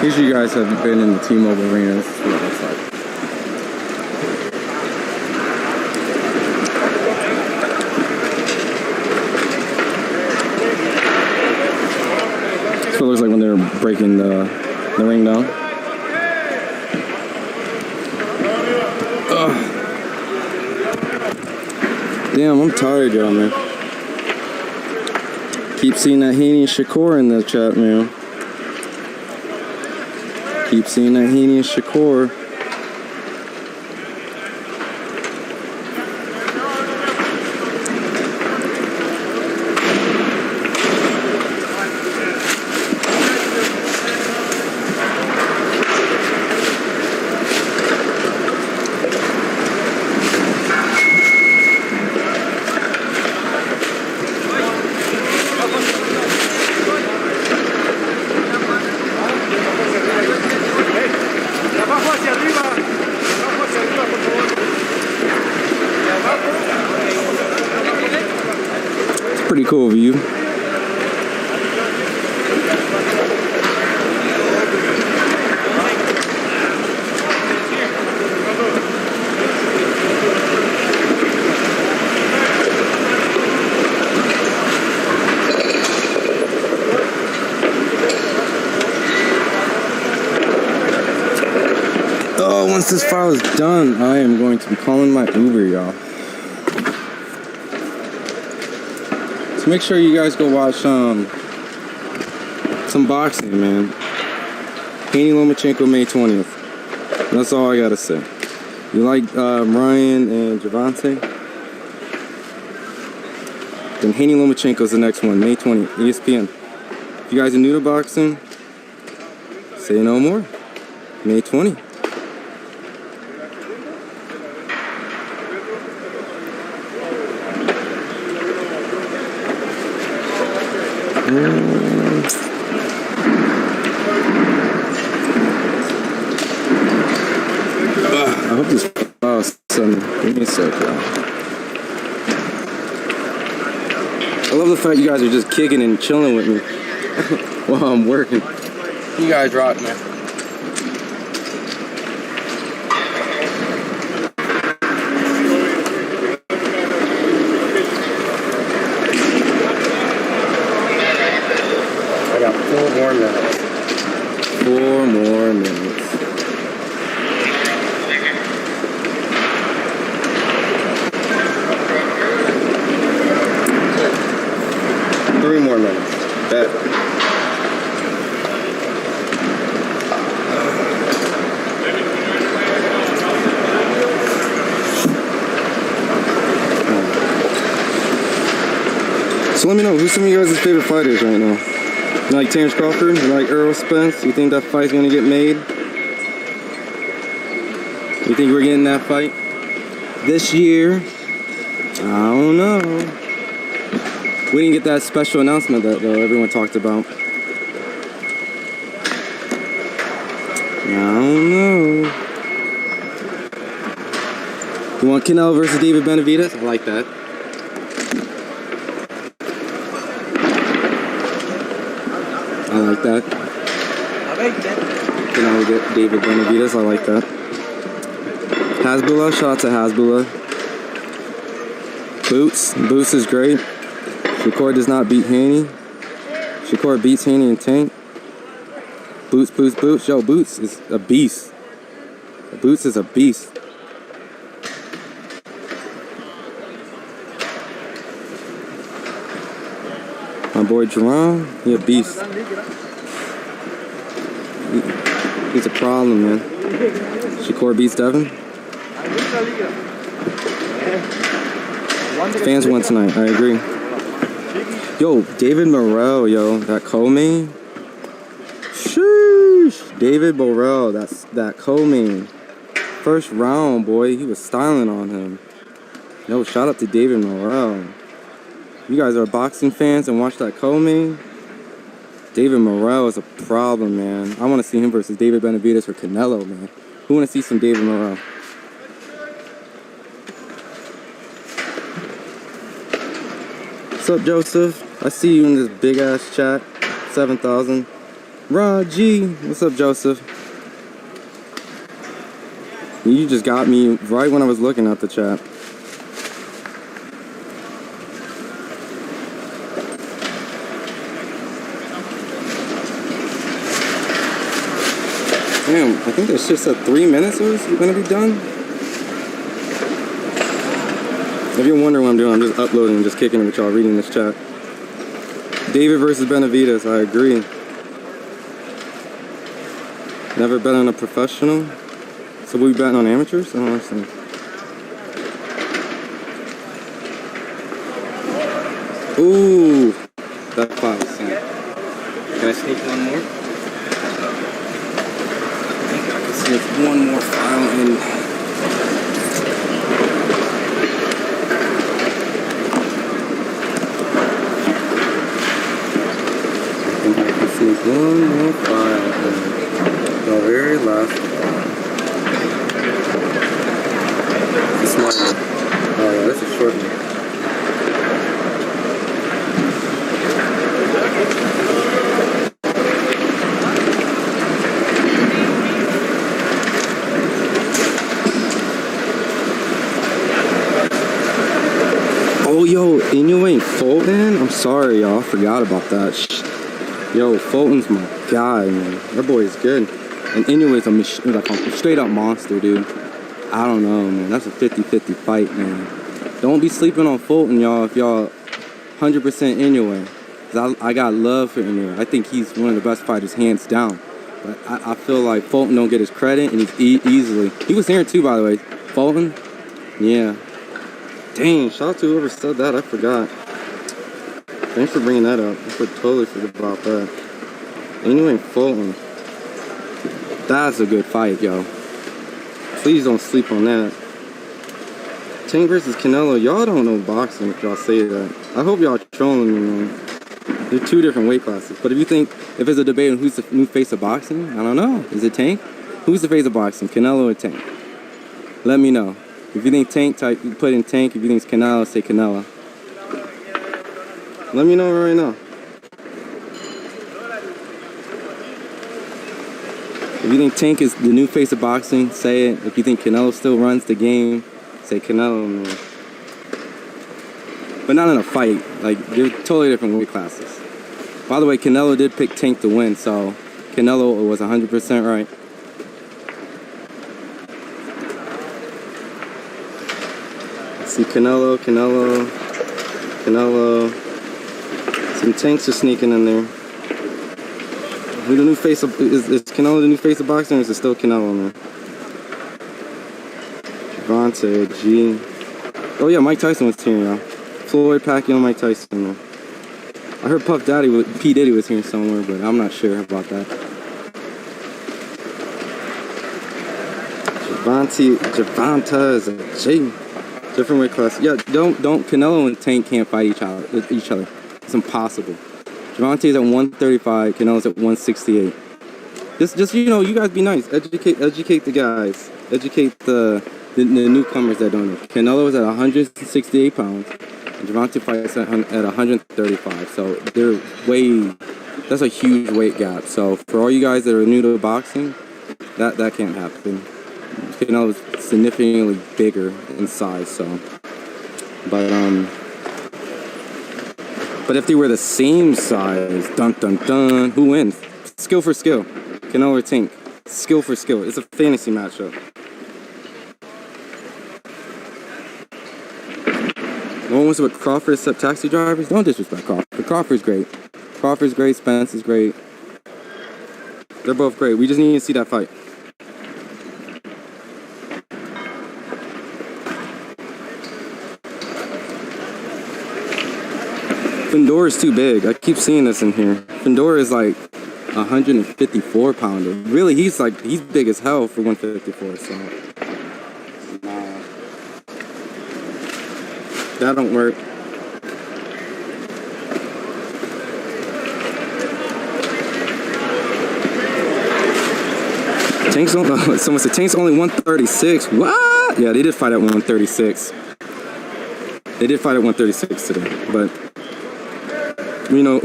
These you guys have been in the T-Mobile Arena. This is what it looks like. That's what it looks like when they're breaking the ring down. Ugh. Damn, I'm tired, y'all, man. Keep seeing that Heaney and Shakur in the chat, man. Keep seeing that Heaney and Shakur. pretty cool view. Oh, once this file is done, I am going to be calling my Uber, y'all. So make sure you guys go watch some boxing, man. Haney Lomachenko, May 20th. That's all I gotta say. You like Ryan and Gervonta? Then Haney Lomachenko's the next one, May 20th, ESPN. If you guys are new to boxing, say no more. May 20th. I hope this give me a sec, y'all. I love the fact you guys are just kicking and chilling with me while I'm working. You guys rock, man. I got 4 more minutes. 4 more minutes. More minutes. Bet. So let me know, who's some of you guys' favorite fighters right now? You like Terrence Crawford? You like Errol Spence? You think that fight's gonna get made? You think we're getting that fight this year? I don't know. We didn't get that special announcement that everyone talked about. I don't know. You want Canelo versus David Benavidez? I like that. I like that. Canelo get David Benavidez. I like that. Hasbullah, shout out to Hasbullah. Boots is great. Shakur does not beat Haney. Shakur beats Haney and Tank. Boots. Yo, Boots is a beast. Boots is a beast. My boy Jerome, he a beast. He's a problem, man. Shakur beats Devin. Fans won tonight, I agree. Yo, David Morrell, yo, that co-main. Sheesh. David Morrell, that co-main. First round, boy, he was styling on him. Yo, shout out to David Morrell. You guys are boxing fans and watch that co-main. David Morrell is a problem, man. I want to see him versus David Benavidez or Canelo, man. Who want to see some David Morrell? What's up, Joseph? I see you in this big ass chat. 7,000. Raji. What's up, Joseph? You just got me right when I was looking at the chat. Damn, I think this shit said 3 minutes was gonna be done. If you're wondering what I'm doing, I'm just uploading and just kicking it with y'all reading this chat. David versus Benavidez, I agree. Never bet on a professional. So we betting on amateurs? I don't understand. Ooh, that 5 cent. Can I sneak one more? I think I can sneak one more file in. One more file in the very last one. This one. Oh yeah, this is short one. Oh, yo, Inoue ain't Fulton? I'm sorry, y'all. I forgot about that. Yo, Fulton's my guy, man. That boy is good. And Inoue's like a straight-up monster, dude. I don't know, man. That's a 50-50 fight, man. Don't be sleeping on Fulton, y'all, if y'all 100% Inoue. Because I got love for Inoue. I think he's one of the best fighters, hands down. But I feel like Fulton don't get his credit, and he's easily... He was here, too, by the way. Fulton? Yeah. Dang, shout out to whoever said that. I forgot. Thanks for bringing that up. I totally forgot about that. Anyway, Fulton. That's a good fight, yo. Please don't sleep on that. Tank versus Canelo. Y'all don't know boxing if y'all say that. I hope y'all trolling me, man. They're two different weight classes. But if you think, if it's a debate on who's the new face of boxing, I don't know. Is it Tank? Who's the face of boxing, Canelo or Tank? Let me know. If you think Tank, put in Tank. If you think it's Canelo, say Canelo. Let me know right now. If you think Tank is the new face of boxing, say it. If you think Canelo still runs the game, say Canelo, man. But not in a fight. Like, they're totally different weight classes. By the way, Canelo did pick Tank to win, so Canelo was 100% right. Let's see, Canelo. Some Tanks are sneaking in there. Who the new face of, is Canelo the new face of boxing, or is it still Canelo, man? Gervonta, G. Oh yeah, Mike Tyson was here, y'all. Floyd, Pacquiao, Mike Tyson, man. I heard Puff Daddy, P. Diddy was here somewhere, but I'm not sure about that. Gervonta is a G. Different weight class. Yeah, don't. Canelo and Tank can't fight each other. It's impossible. Gervonta's at 135. Canelo's at 168. Just you know, you guys be nice. Educate the guys. Educate the newcomers that don't know. Canelo is at 168 pounds. And Gervonta fights at 135. So they're way. That's a huge weight gap. So for all you guys that are new to boxing, that can't happen. Canelo is significantly bigger in size, so. But if they were the same size, dun dun dun, who wins? Skill for skill. Canelo or Tank? Skill for skill. It's a fantasy matchup. No one wants to put Crawford except taxi drivers? Don't disrespect Crawford. Crawford's great. Crawford's great. Spence is great. They're both great. We just need to see that fight. Findor is too big. I keep seeing this in here. Findor is like 154 pounder. Really, he's big as hell for 154. So nah, that don't work. Tank's only, someone said Tank's only 136. What? Yeah, they did fight at 136. They did fight at 136 today, but. You know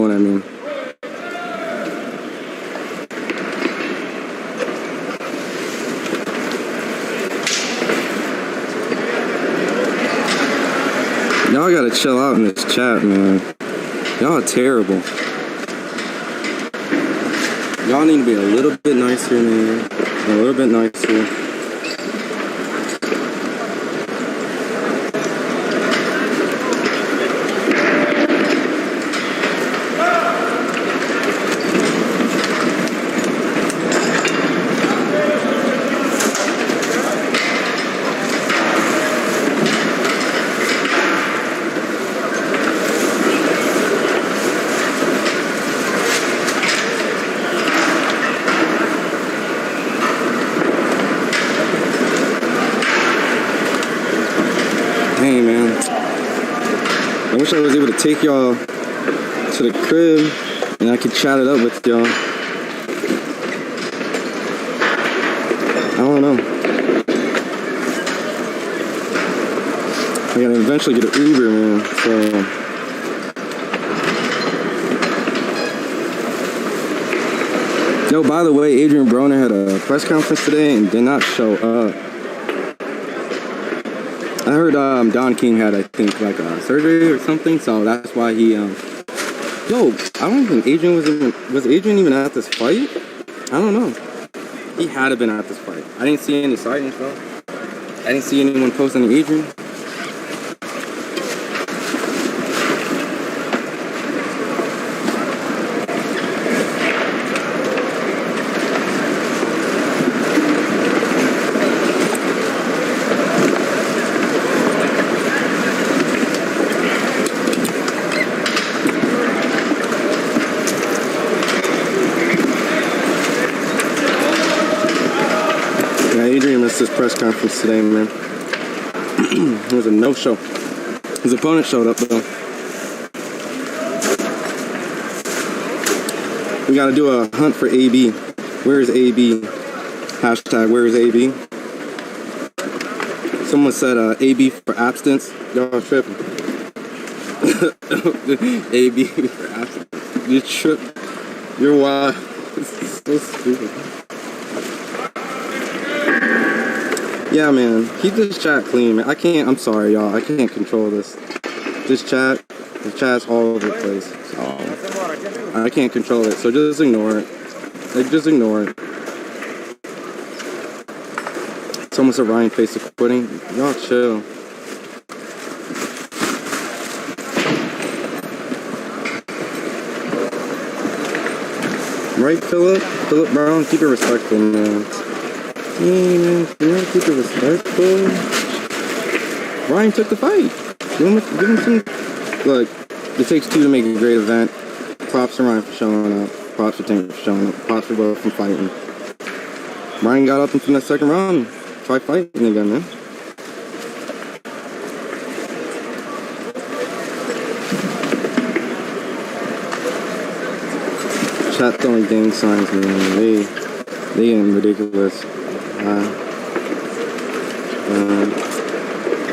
what I mean. Y'all gotta chill out in this chat, man. Y'all are terrible. Y'all need to be a little bit nicer, man. A little bit nicer. I wish I was able to take y'all to the crib and I could chat it up with y'all. I don't know. I gotta eventually get an Uber, man, so. Yo, by the way, Adrian Broner had a press conference today and did not show up. I heard Don King had, I think, like a surgery or something, so that's why he. Yo, I don't think Adrian was Adrian even at this fight? I don't know. He had to been at this fight. I didn't see any sightings though. I didn't see anyone posting Adrian. His press conference today, man. It was a no-show. His opponent showed up, though. We gotta do a hunt for AB. Where is AB? Hashtag, where is AB? Someone said AB for abstinence. Y'all tripping. AB for abstinence. You trip. You're wild. It's so stupid. Yeah, man, keep this chat clean, man. I'm sorry, y'all. I can't control this. The chat's all over the place. So, I can't control it, so just ignore it. Like, just ignore it. Someone said Ryan face of quitting. Y'all chill. Right, Philip? Philip Brown, keep it respectful, man. Hey, man, you know, keep it respectful. Ryan took the fight. Give him some. Look, it takes two to make a great event. Props to Ryan for showing up. Props to Tank for showing up. Props for both from fighting. Ryan got up in the second round. Try fighting again, man. Chat throwing gang signs, man. They getting ridiculous.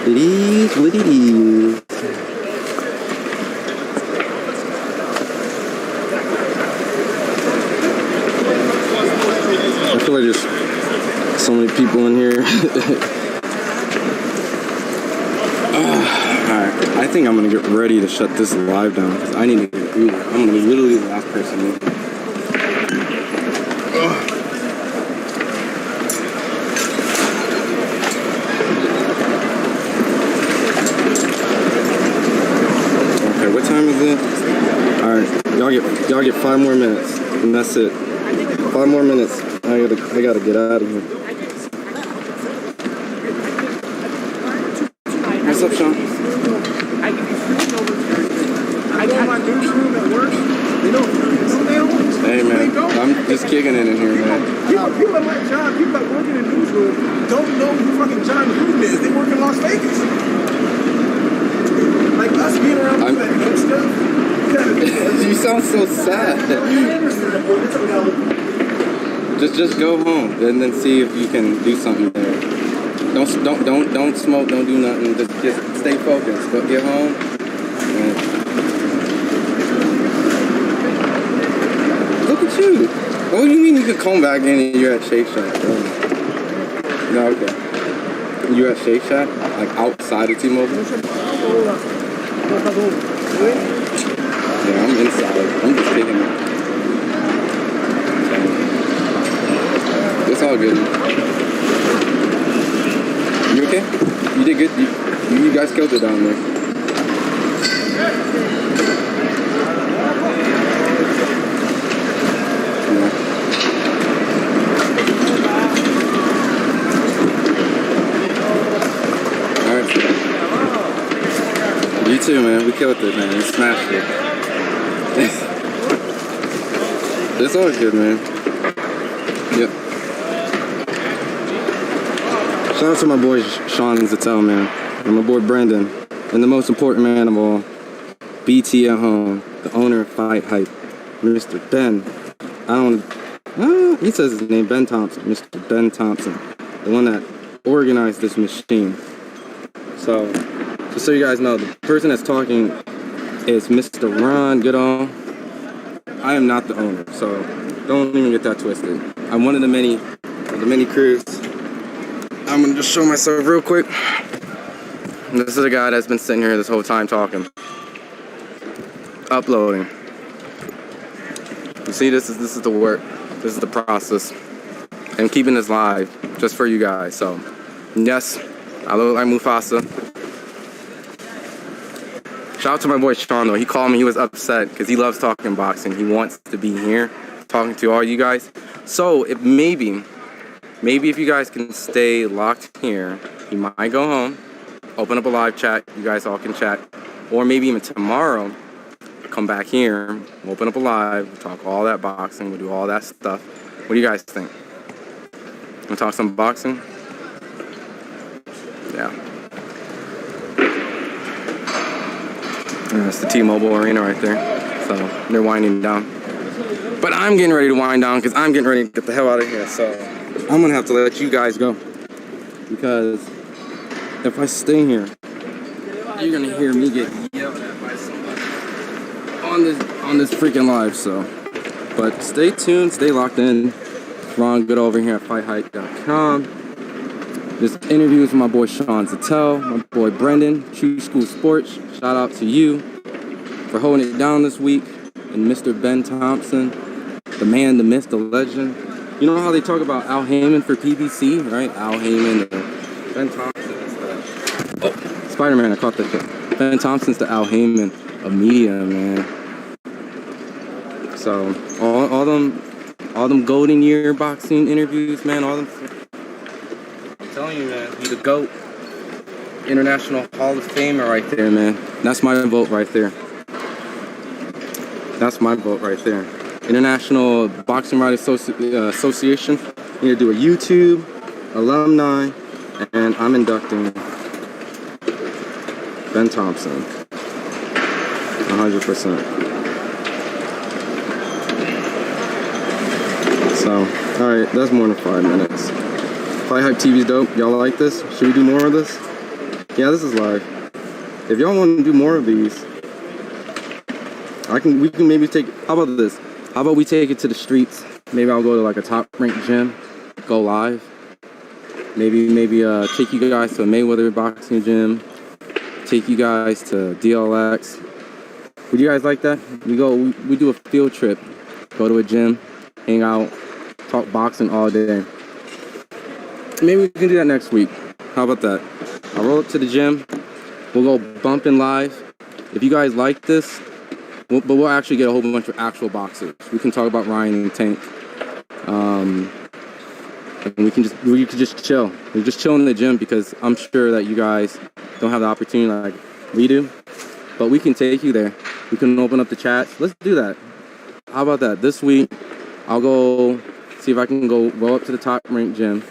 It is what it is. I feel like there's so many people in here. Alright, I think I'm gonna get ready to shut this live down because I need to get Uber. I'm gonna be literally the last person in. Y'all get 5 more minutes, and that's it. 5 more minutes. I gotta get out of here. What's up, Sean? I go in my newsroom at work. They don't. Hey man, I'm just kicking it in here, man. People at my job, people that work in the newsroom, don't know who fucking John Gruden is. They work in Las Vegas. Like us being around with that good stuff. You sound so sad. Just go home and then see if you can do something there. Don't smoke. Don't do nothing. Just stay focused. Go get home. And look at you. What do you mean you could come back in and you're at Shake Shack? No, okay. You're at Shake Shack, like outside of T-Mobile. Yeah, I'm inside. I'm just kicking it. It's all good. You okay? You did good. You guys killed it down there. Yeah. All right. You too, man. We killed it, man. We smashed it. It's always good, man. Yep. Shout out to my boy Sean and Zattel, man. And my boy Brandon. And the most important man of all, BT at home, the owner of FightHype, Mr. Ben. He says his name, Ben Thompson. Mr. Ben Thompson. The one that organized this machine. So, just so you guys know, the person that's talking is Mr. Ron Goodall. I am not the owner, so don't even get that twisted. I'm one of the many crews. I'm gonna just show myself real quick. This is a guy that's been sitting here this whole time talking. Uploading. You see, this is the work. This is the process. And keeping this live just for you guys. So, yes, I look like Mufasa. Shout out to my boy Sean though. He called me. He was upset because he loves talking boxing. He wants to be here talking to all you guys. So, if maybe if you guys can stay locked here, he might go home, open up a live chat. You guys all can chat. Or maybe even tomorrow, come back here, we'll open up a live, we'll talk all that boxing, we'll do all that stuff. What do you guys think? We'll talk some boxing? Yeah. That's the T-Mobile Arena right there. So they're winding down. But I'm getting ready to wind down because I'm getting ready to get the hell out of here. So I'm gonna have to let you guys go. Because if I stay here, you're gonna hear me get yelled at by somebody on this freaking live. So, but stay tuned, stay locked in. Ron Good over here at FightHype.com. This interview is with my boy Sean Zattel, my boy Brendan, True School Sports. Shout out to you for holding it down this week, and Mr. Ben Thompson, the man, the myth, the legend. You know how they talk about Al Heyman for PBC, right? Al Heyman, Ben Thompson is the... Oh, Spider-Man, I caught that shit. Ben Thompson's the Al Heyman of media, man. So, all them golden year boxing interviews, man, all them... I'm telling you, man, he's the GOAT. International Hall of Famer right there, man. That's my vote right there. That's my vote right there. International Boxing Writers Association. You need to do a YouTube, alumni, and I'm inducting Ben Thompson. 100%. So, alright, that's more than 5 minutes. FightHype TV's dope. Y'all like this? Should we do more of this? Yeah, this is live. If y'all want to do more of these, we can maybe take, how about this? How about we take it to the streets? Maybe I'll go to like a top-ranked gym, go live. Maybe take you guys to a Mayweather boxing gym. Take you guys to DLX. Would you guys like that? We do a field trip. Go to a gym, hang out, talk boxing all day. Maybe we can do that next week. How about that? I'll roll up to the gym. We'll go bumping live. If you guys like this, but we'll actually get a whole bunch of actual boxers. We can talk about Ryan and Tank. And we can just chill. We're just chilling in the gym because I'm sure that you guys don't have the opportunity like we do. But we can take you there. We can open up the chats. Let's do that. How about that? This week, I'll go see if I can go roll up to the top ranked gym.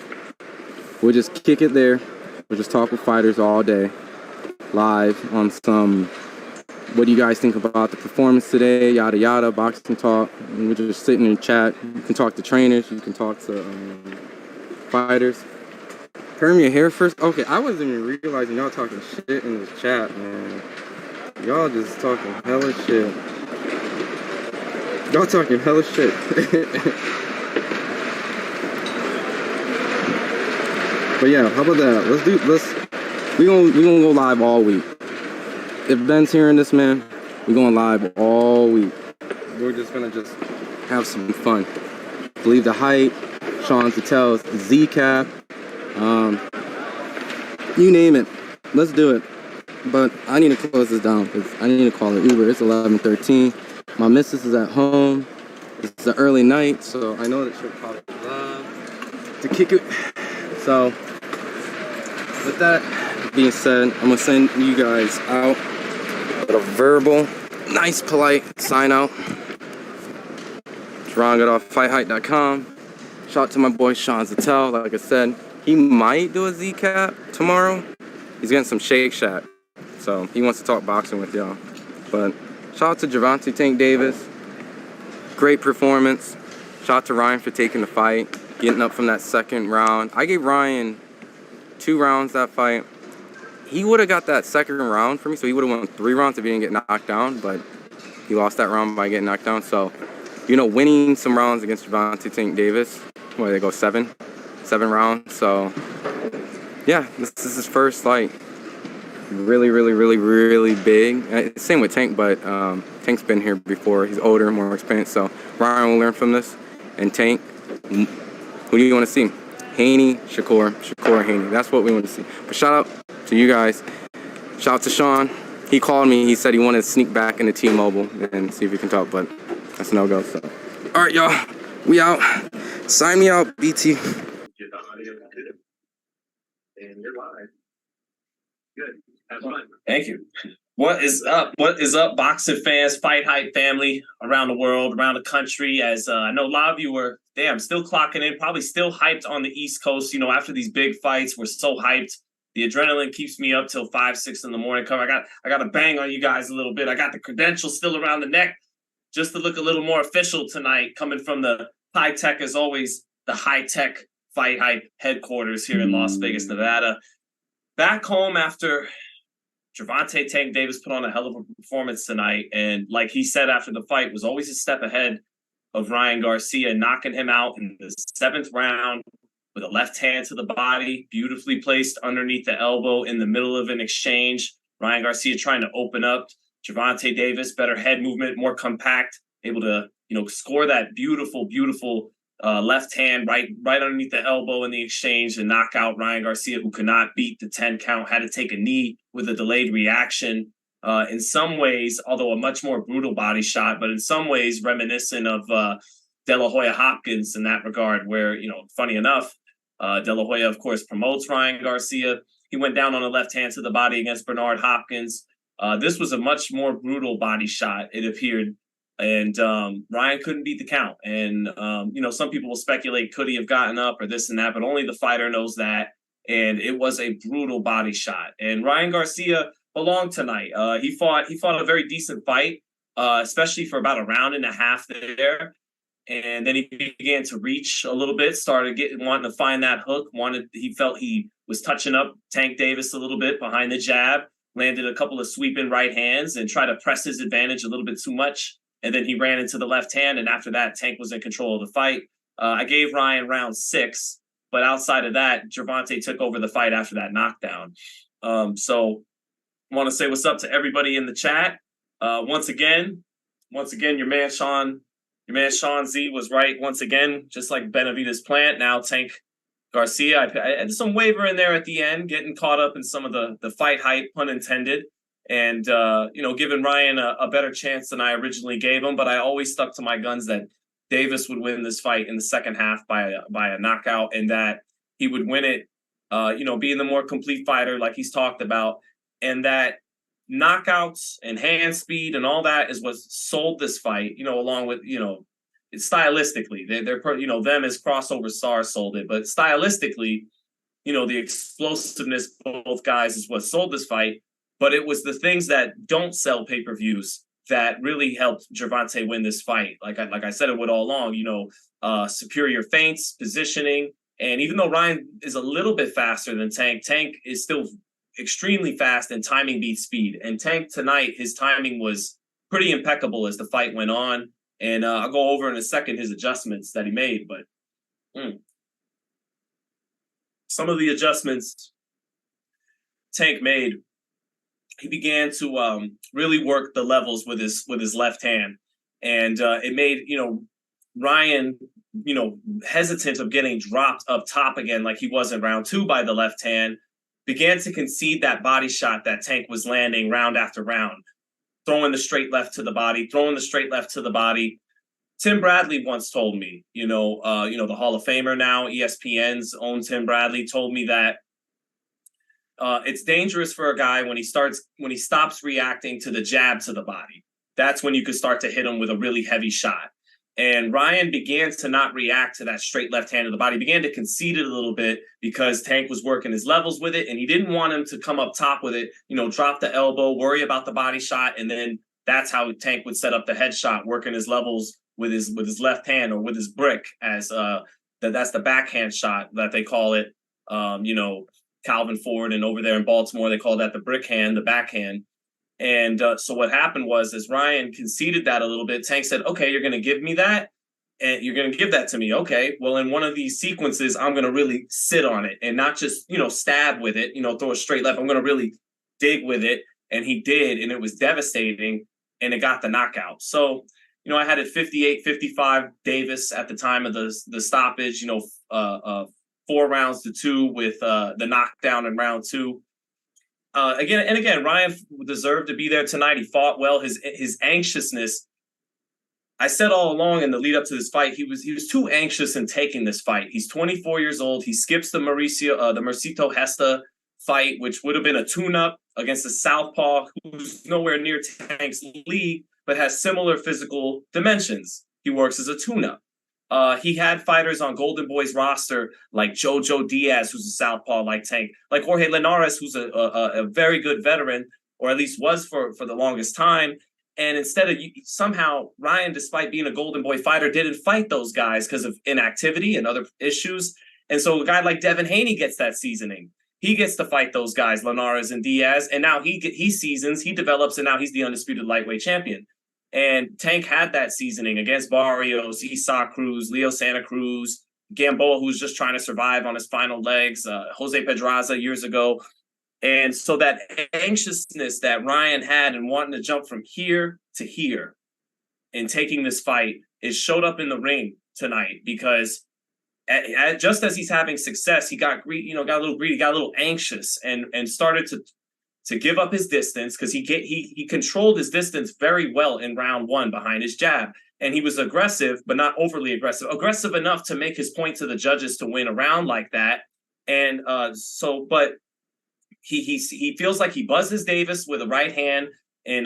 We'll just kick it there. We'll just talk with fighters all day, live on some, what do you guys think about the performance today, yada yada, boxing talk. And we're just sitting and chat. You can talk to trainers, you can talk to fighters. Perm your hair first? Okay, I wasn't even realizing y'all talking shit in this chat, man. Y'all just talking hella shit. Y'all talking hella shit. But yeah, how about that? We gonna go live all week. If Ben's hearing this, man, we're going live all week. We're just gonna have some fun. Believe the Hype, Sean Zattel's Z-Cap, you name it. Let's do it. But I need to close this down because I need to call it Uber. It's 11:13. My missus is at home. It's an early night, so I know that she'll probably love to kick it. So, with that being said, I'm gonna send you guys out with a verbal, nice, polite sign out. It's Ron Good off FightHype.com. Shout out to my boy Sean Zattel. Like I said, he might do a Z-Cap tomorrow. He's getting some Shake Shack, so he wants to talk boxing with y'all. But shout out to Gervonta Tank Davis. Great performance. Shout out to Ryan for taking the fight, getting up from that second round. I gave Ryan 2 rounds that fight. He would have got that second round for me, so he would have won 3 rounds if he didn't get knocked down, but he lost that round by getting knocked down. So, winning some rounds against Gervonta Tank Davis, where they go 7 rounds. So, yeah, this is his first, really big. Same with Tank, but Tank's been here before. He's older, more experienced. So Ryan will learn from this. And Tank, who do you want to see? Haney, Shakur, Haney. That's what we want to see. But shout out to you guys. Shout out to Sean. He called me. He said he wanted to sneak back into T-Mobile and see if he can talk, but that's no go. So, all right, y'all, we out. Sign me out, BT. Thank you. What is up? What is up, boxing fans, Fight Hype family around the world, around the country? As I know a lot of you were, still clocking in, probably still hyped on the East Coast. You know, after these big fights, we're so hyped. The adrenaline keeps me up till 5, 6 in the morning. I got to bang on you guys a little bit. I got the credentials still around the neck just to look a little more official tonight, coming from the high tech, as always, the high tech Fight Hype headquarters here in Las Vegas, Nevada. Back home after Gervonta Tank Davis put on a hell of a performance tonight. And like he said after the fight, was always a step ahead of Ryan Garcia, knocking him out in the 7th round with a left hand to the body, beautifully placed underneath the elbow in the middle of an exchange. Ryan Garcia trying to open up. Gervonta Davis, better head movement, more compact, able to, score that beautiful left hand right underneath the elbow in the exchange and knock out Ryan Garcia, who could not beat the 10 count, had to take a knee with a delayed reaction. In some ways, although a much more brutal body shot, but in some ways reminiscent of De La Hoya Hopkins in that regard, where, funny enough, De La Hoya, of course, promotes Ryan Garcia. He went down on a left hand to the body against Bernard Hopkins. This was a much more brutal body shot, it appeared. And Ryan couldn't beat the count. And, some people will speculate, could he have gotten up or this and that, but only the fighter knows that. And it was a brutal body shot. And Ryan Garcia belonged tonight. He fought a very decent fight, especially for about a round and a half there. And then he began to reach a little bit, wanting to find that hook. He felt he was touching up Tank Davis a little bit behind the jab, landed a couple of sweeping right hands and tried to press his advantage a little bit too much. And then he ran into the left hand. And after that, Tank was in control of the fight. I gave Ryan round 6, but outside of that, Gervonta took over the fight after that knockdown. So I want to say what's up to everybody in the chat. Once again, your man Sean Z was right once again, just like Benavidez Plant. Now Tank Garcia, I had some waiver in there at the end, getting caught up in some of the fight hype, pun intended. And, giving Ryan a better chance than I originally gave him. But I always stuck to my guns that Davis would win this fight in the second half by a knockout, and that he would win it, being the more complete fighter like he's talked about. And that knockouts and hand speed and all that is what sold this fight, along with, stylistically. They're them as crossover stars sold it. But stylistically, the explosiveness of both guys is what sold this fight. But it was the things that don't sell pay-per-views that really helped Gervonta win this fight. Like I said it would all along, superior feints, positioning. And even though Ryan is a little bit faster than Tank, Tank is still extremely fast and timing beats speed. And Tank tonight, his timing was pretty impeccable as the fight went on. And I'll go over in a second his adjustments that he made. But some of the adjustments Tank made, he began to really work the levels with his left hand. And it made, Ryan, hesitant of getting dropped up top again like he was in round 2 by the left hand, began to concede that body shot that Tank was landing round after round, throwing the straight left to the body. Tim Bradley once told me, the Hall of Famer now, ESPN's own Tim Bradley, told me that it's dangerous for a guy when he stops reacting to the jab to the body. That's when you could start to hit him with a really heavy shot. And Ryan began to not react to that straight left hand of the body. He began to concede it a little bit because Tank was working his levels with it, and he didn't want him to come up top with it, drop the elbow, worry about the body shot, and then that's how Tank would set up the headshot, working his levels with his left hand or with his brick, as that's the backhand shot that they call it. Calvin Ford, and over there in Baltimore, they call that the brick hand, the backhand. And so what happened was, as Ryan conceded that a little bit, Tank said, okay, you're going to give me that, and you're going to give that to me. Okay, well, in one of these sequences, I'm going to really sit on it and not just, stab with it, throw a straight left. I'm going to really dig with it, and he did, and it was devastating, and it got the knockout. So, I had it 58-55 Davis at the time of the stoppage, 4 rounds to 2 with the knockdown in round 2. Again, Ryan deserved to be there tonight. He fought well. His anxiousness, I said all along in the lead up to this fight, he was too anxious in taking this fight. He's 24 years old. He skips the Mercito Hesta fight, which would have been a tune-up against a southpaw who's nowhere near Tank's league, but has similar physical dimensions. He works as a tune-up. He had fighters on Golden Boy's roster like Jojo Diaz, who's a southpaw like Tank, like Jorge Linares, who's a very good veteran, or at least was for the longest time. And instead of somehow Ryan, despite being a Golden Boy fighter, didn't fight those guys because of inactivity and other issues. And so a guy like Devin Haney gets that seasoning. He gets to fight those guys, Linares and Diaz, and now he seasons, he develops, and now he's the undisputed lightweight champion. And Tank had that seasoning against Barrios, Isaac Cruz, Leo Santa Cruz, Gamboa, who's just trying to survive on his final legs, Jose Pedraza years ago. And so that anxiousness that Ryan had and wanting to jump from here to here and taking this fight is showed up in the ring tonight, because just as he's having success, he got got a little greedy, got a little anxious, and started to give up his distance, because he controlled his distance very well in round 1 behind his jab. And he was aggressive, but not overly aggressive enough to make his point to the judges to win a round like that. And but he feels like he buzzes Davis with a right hand in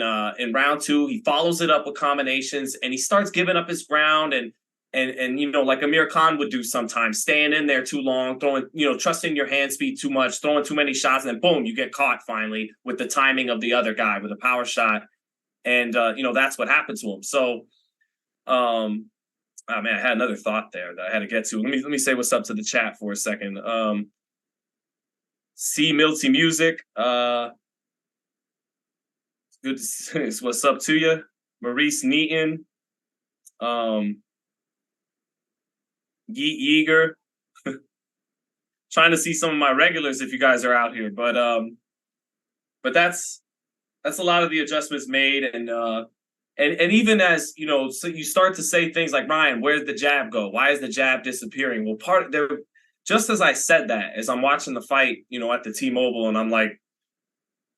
round 2. He follows it up with combinations, and he starts giving up his ground and like Amir Khan would do sometimes, staying in there too long, throwing, trusting your hand speed too much, throwing too many shots, and then boom, you get caught finally with the timing of the other guy with a power shot. And that's what happened to him. So I had another thought there that I had to get to. Let me say what's up to the chat for a second. C Milty Music, good to see. What's up to you? Maurice Neaton, Yeager, trying to see some of my regulars if you guys are out here, but that's a lot of the adjustments made, and even as so you start to say things like, Ryan, where'd the jab go? Why is the jab disappearing? Well, just as I said that, as I'm watching the fight, at the T-Mobile, and I'm like,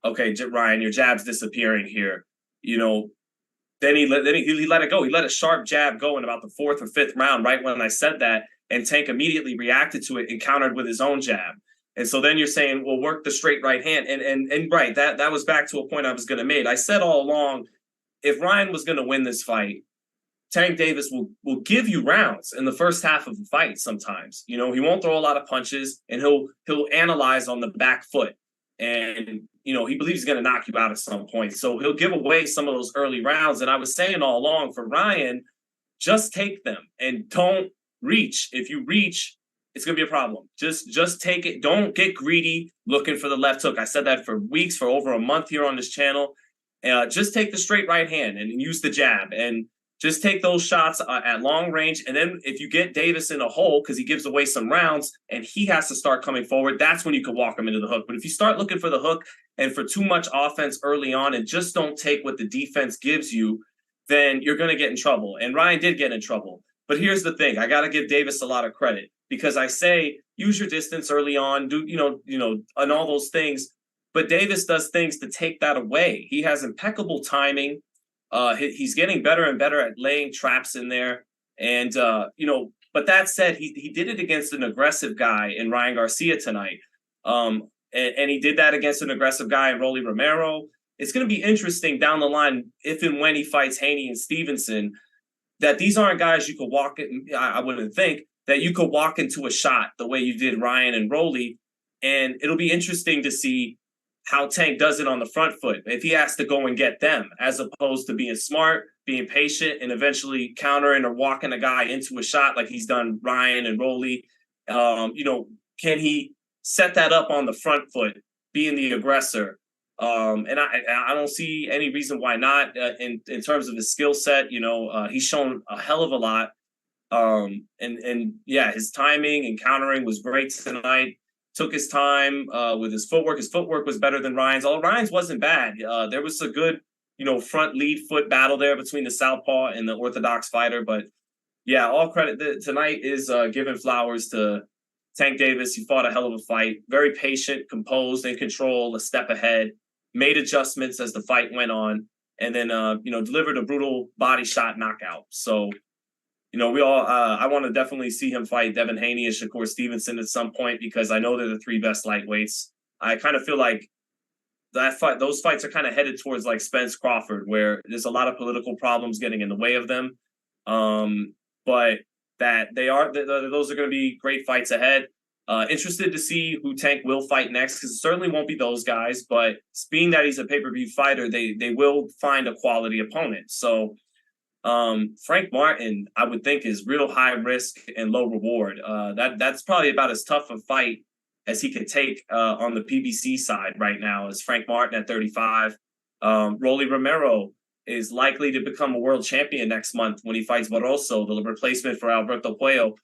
okay, Ryan, your jab's disappearing here. Then he let it go. He let a sharp jab go in about the 4th or 5th round, right when I said that, and Tank immediately reacted to it and countered with his own jab. And so then you're saying, well, work the straight right hand. And right, that was back to a point I was going to make. I said all along, if Ryan was going to win this fight, Tank Davis will give you rounds in the first half of the fight sometimes. He won't throw a lot of punches, and he'll analyze on the back foot. And, he believes he's going to knock you out at some point. So he'll give away some of those early rounds. And I was saying all along, for Ryan, just take them and don't reach. If you reach, it's going to be a problem. Just take it. Don't get greedy looking for the left hook. I said that for weeks, for over a month here on this channel. Just take the straight right hand and use the jab. And just take those shots at long range. And then if you get Davis in a hole, because he gives away some rounds and he has to start coming forward, that's when you can walk him into the hook. But if you start looking for the hook and for too much offense early on and just don't take what the defense gives you, then you're going to get in trouble. And Ryan did get in trouble. But here's the thing. I got to give Davis a lot of credit, because I say use your distance early on, do and all those things. But Davis does things to take that away. He has impeccable timing. He's getting better and better at laying traps in there. And, but that said, he did it against an aggressive guy in Ryan Garcia tonight. And he did that against an aggressive guy in Rolly Romero. It's going to be interesting down the line, if and when he fights Haney and Stevenson, that these aren't guys you could walk in. I wouldn't think that you could walk into a shot the way you did Ryan and Rolly. And it'll be interesting to see how Tank does it on the front foot, if he has to go and get them, as opposed to being smart, being patient, and eventually countering or walking a guy into a shot like he's done Ryan and Rolly. Can he set that up on the front foot, being the aggressor? And I don't see any reason why not. In terms of his skill set, he's shown a hell of a lot. And his timing and countering was great tonight. took his time with his footwork. His footwork was better than Ryan's. Although Ryan's wasn't bad. There was a good, front lead foot battle there between the southpaw and the orthodox fighter. But yeah, all credit tonight is giving flowers to Tank Davis. He fought a hell of a fight. Very patient, composed, in control, a step ahead. Made adjustments as the fight went on, and then delivered a brutal body shot knockout. So, we all I want to definitely see him fight Devin Haney and Shakur Stevenson at some point, because I know they're the three best lightweights. I kind of feel like those fights are kind of headed towards like Spence Crawford, where there's a lot of political problems getting in the way of them. But that those are going to be great fights ahead. Interested to see who Tank will fight next, because it certainly won't be those guys. But being that he's a pay-per-view fighter, they will find a quality opponent. So Frank Martin, I would think, is real high risk and low reward. That's probably about as tough a fight as he could take on the PBC side right now, is Frank Martin at 35. Rolly Romero is likely to become a world champion next month when he fights Barroso, the replacement for Alberto Puello.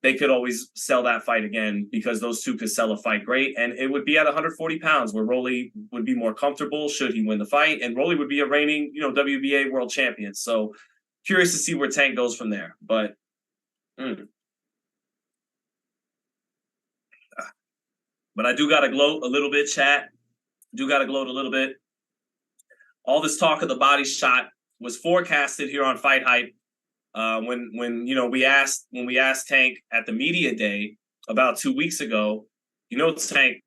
They could always sell that fight again, because those two could sell a fight great. And it would be at 140 pounds, where Rolly would be more comfortable should he win the fight. And Rolly would be a reigning, WBA world champion. So curious to see where Tank goes from there. But I do got to gloat a little bit, chat. All this talk of the body shot was forecasted here on FightHype. When we asked Tank at the media day about 2 weeks ago, Tank,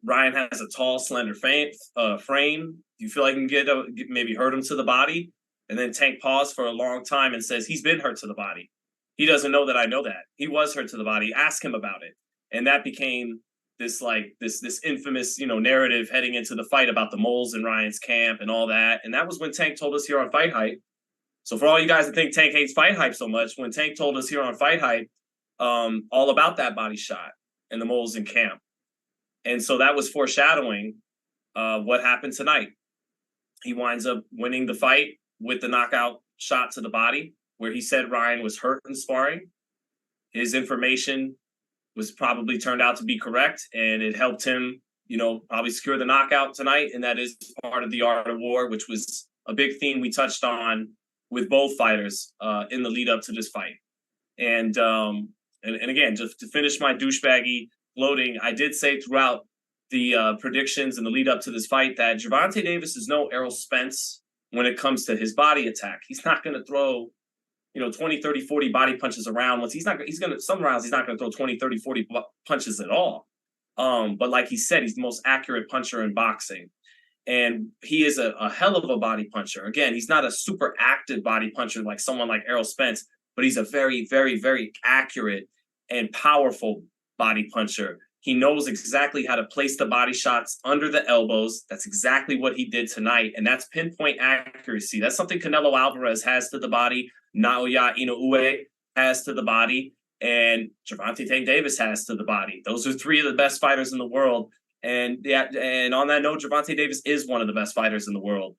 Ryan has a tall, slender frame. Do you feel like you can maybe hurt him to the body? And then Tank paused for a long time and says, he's been hurt to the body. He doesn't know that I know that. He was hurt to the body. Ask him about it. And that became this infamous, narrative heading into the fight about the moles in Ryan's camp and all that. And that was when Tank told us here on FightHype. So for all you guys that think Tank hates FightHype so much, when Tank told us here on FightHype all about that body shot and the moles in camp. And so that was foreshadowing what happened tonight. He winds up winning the fight with the knockout shot to the body, where he said Ryan was hurt in sparring. His information was probably turned out to be correct, and it helped him, probably secure the knockout tonight. And that is part of the art of war, which was a big theme we touched on with both fighters in the lead up to this fight. And again, just to finish my douchebaggy gloating, I did say throughout the predictions and the lead up to this fight that Gervonta Davis is no Errol Spence when it comes to his body attack. He's not going to throw 20, 30, 40 body punches around. Some rounds he's not going to throw 20, 30, 40 punches at all. But like he said, he's the most accurate puncher in boxing. And he is a hell of a body puncher. Again, he's not a super active body puncher like someone like Errol Spence, but he's a very, very, very accurate and powerful body puncher. He knows exactly how to place the body shots under the elbows. That's exactly what he did tonight. And that's pinpoint accuracy. That's something Canelo Alvarez has to the body, Naoya Inoue has to the body, and Gervonta Tank Davis has to the body. Those are three of the best fighters in the world. And on that note, Gervonta Davis is one of the best fighters in the world.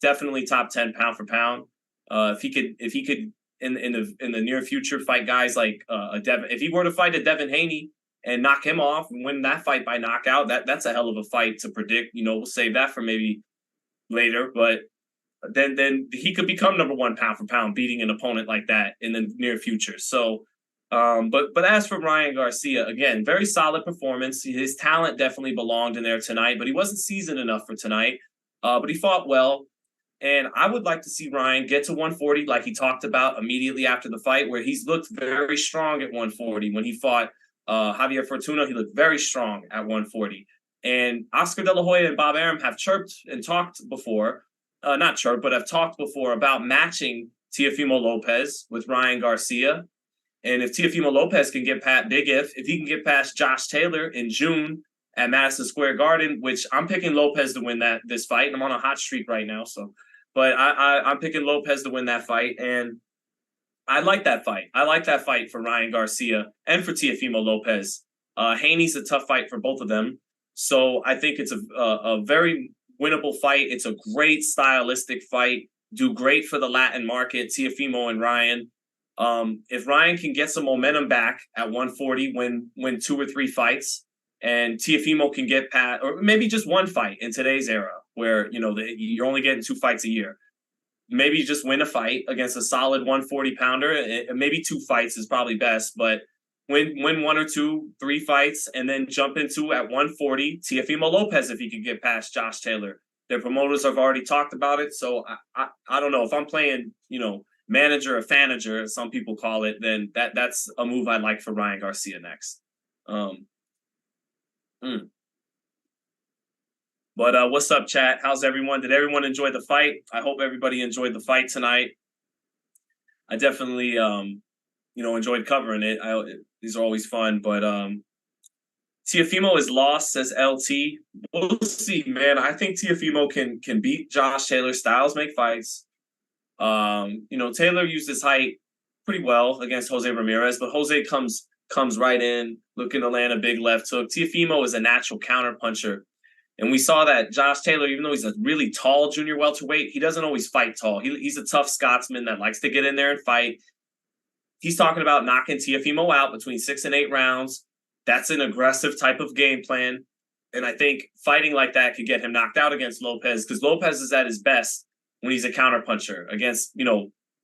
Definitely top 10 pound for pound. If he could in the near future fight guys like if he were to fight a Devin Haney and knock him off and win that fight by knockout, that's a hell of a fight to predict. We'll save that for maybe later. But then he could become number one pound for pound, beating an opponent like that in the near future. So, but as for Ryan Garcia, again, very solid performance. His talent definitely belonged in there tonight, but he wasn't seasoned enough for tonight. But he fought well. And I would like to see Ryan get to 140 like he talked about immediately after the fight, where he's looked very strong at 140. When he fought Javier Fortuna, he looked very strong at 140. And Oscar De La Hoya and Bob Arum have chirped and talked before, not chirped, but have talked before about matching Teofimo Lopez with Ryan Garcia. And if Teofimo Lopez can get past if he can get past Josh Taylor in June at Madison Square Garden, which I'm picking Lopez to win this fight. I'm on a hot streak right now, but I'm picking Lopez to win that fight, and I like that fight. I like that fight for Ryan Garcia and for Teofimo Lopez. Haney's a tough fight for both of them, so I think it's a very winnable fight. It's a great stylistic fight. Do great for the Latin market, Teofimo and Ryan. If Ryan can get some momentum back at 140, win 2 or 3 fights, and Teofimo can get past, or maybe just one fight in today's era where, you're only getting 2 fights a year. Maybe just win a fight against a solid 140 pounder. Maybe 2 fights is probably best, but win 1 or 2, 3 fights, and then jump into at 140 Teofimo Lopez if he could get past Josh Taylor. Their promoters have already talked about it, so I don't know if I'm playing, manager or fanager, as some people call it, then that's a move I'd like for Ryan Garcia next. But what's up, chat? How's everyone? Did everyone enjoy the fight? I hope everybody enjoyed the fight tonight. I definitely, enjoyed covering it. These are always fun, but Teofimo is lost, says LT. We'll see, man. I think Teofimo can beat Josh Taylor. Styles make fights. Taylor used his height pretty well against Jose Ramirez, but Jose comes right in, looking to land a big left hook. Teofimo is a natural counter puncher. And we saw that Josh Taylor, even though he's a really tall junior welterweight, he doesn't always fight tall. He's a tough Scotsman that likes to get in there and fight. He's talking about knocking Teofimo out between 6 and 8 rounds. That's an aggressive type of game plan. And I think fighting like that could get him knocked out against Lopez, because Lopez is at his best when he's a counterpuncher against,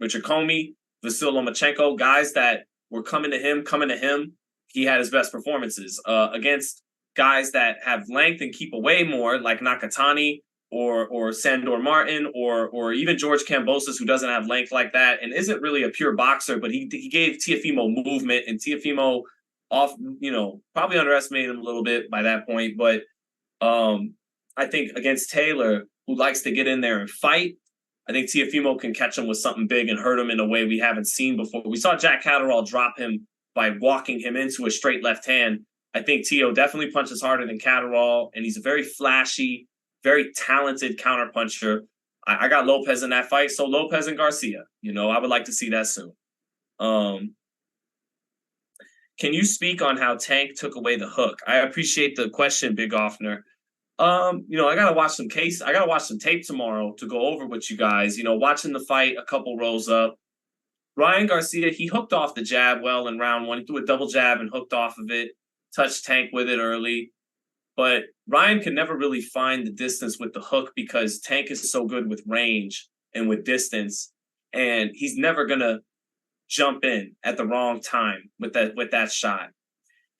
Richard Comey, Vasyl Lomachenko, guys that were coming to him. He had his best performances against guys that have length and keep away more, like Nakatani or Sandor Martin or even George Kambosos, who doesn't have length like that and isn't really a pure boxer, but he gave Teofimo movement, and Teofimo probably underestimated him a little bit by that point. But I think against Taylor, who likes to get in there and fight, I think Teofimo can catch him with something big and hurt him in a way we haven't seen before. We saw Jack Catterall drop him by walking him into a straight left hand. I think Teo definitely punches harder than Catterall, and he's a very flashy, very talented counterpuncher. I got Lopez in that fight, so Lopez and Garcia. I would like to see that soon. Can you speak on how Tank took away the hook? I appreciate the question, Big Offner. I gotta watch some tape tomorrow to go over with you guys. Watching the fight a couple rows up. Ryan Garcia, he hooked off the jab well in round 1. He threw a double jab and hooked off of it. Touched Tank with it early. But Ryan could never really find the distance with the hook because Tank is so good with range and with distance. And he's never going to jump in at the wrong time with that shot.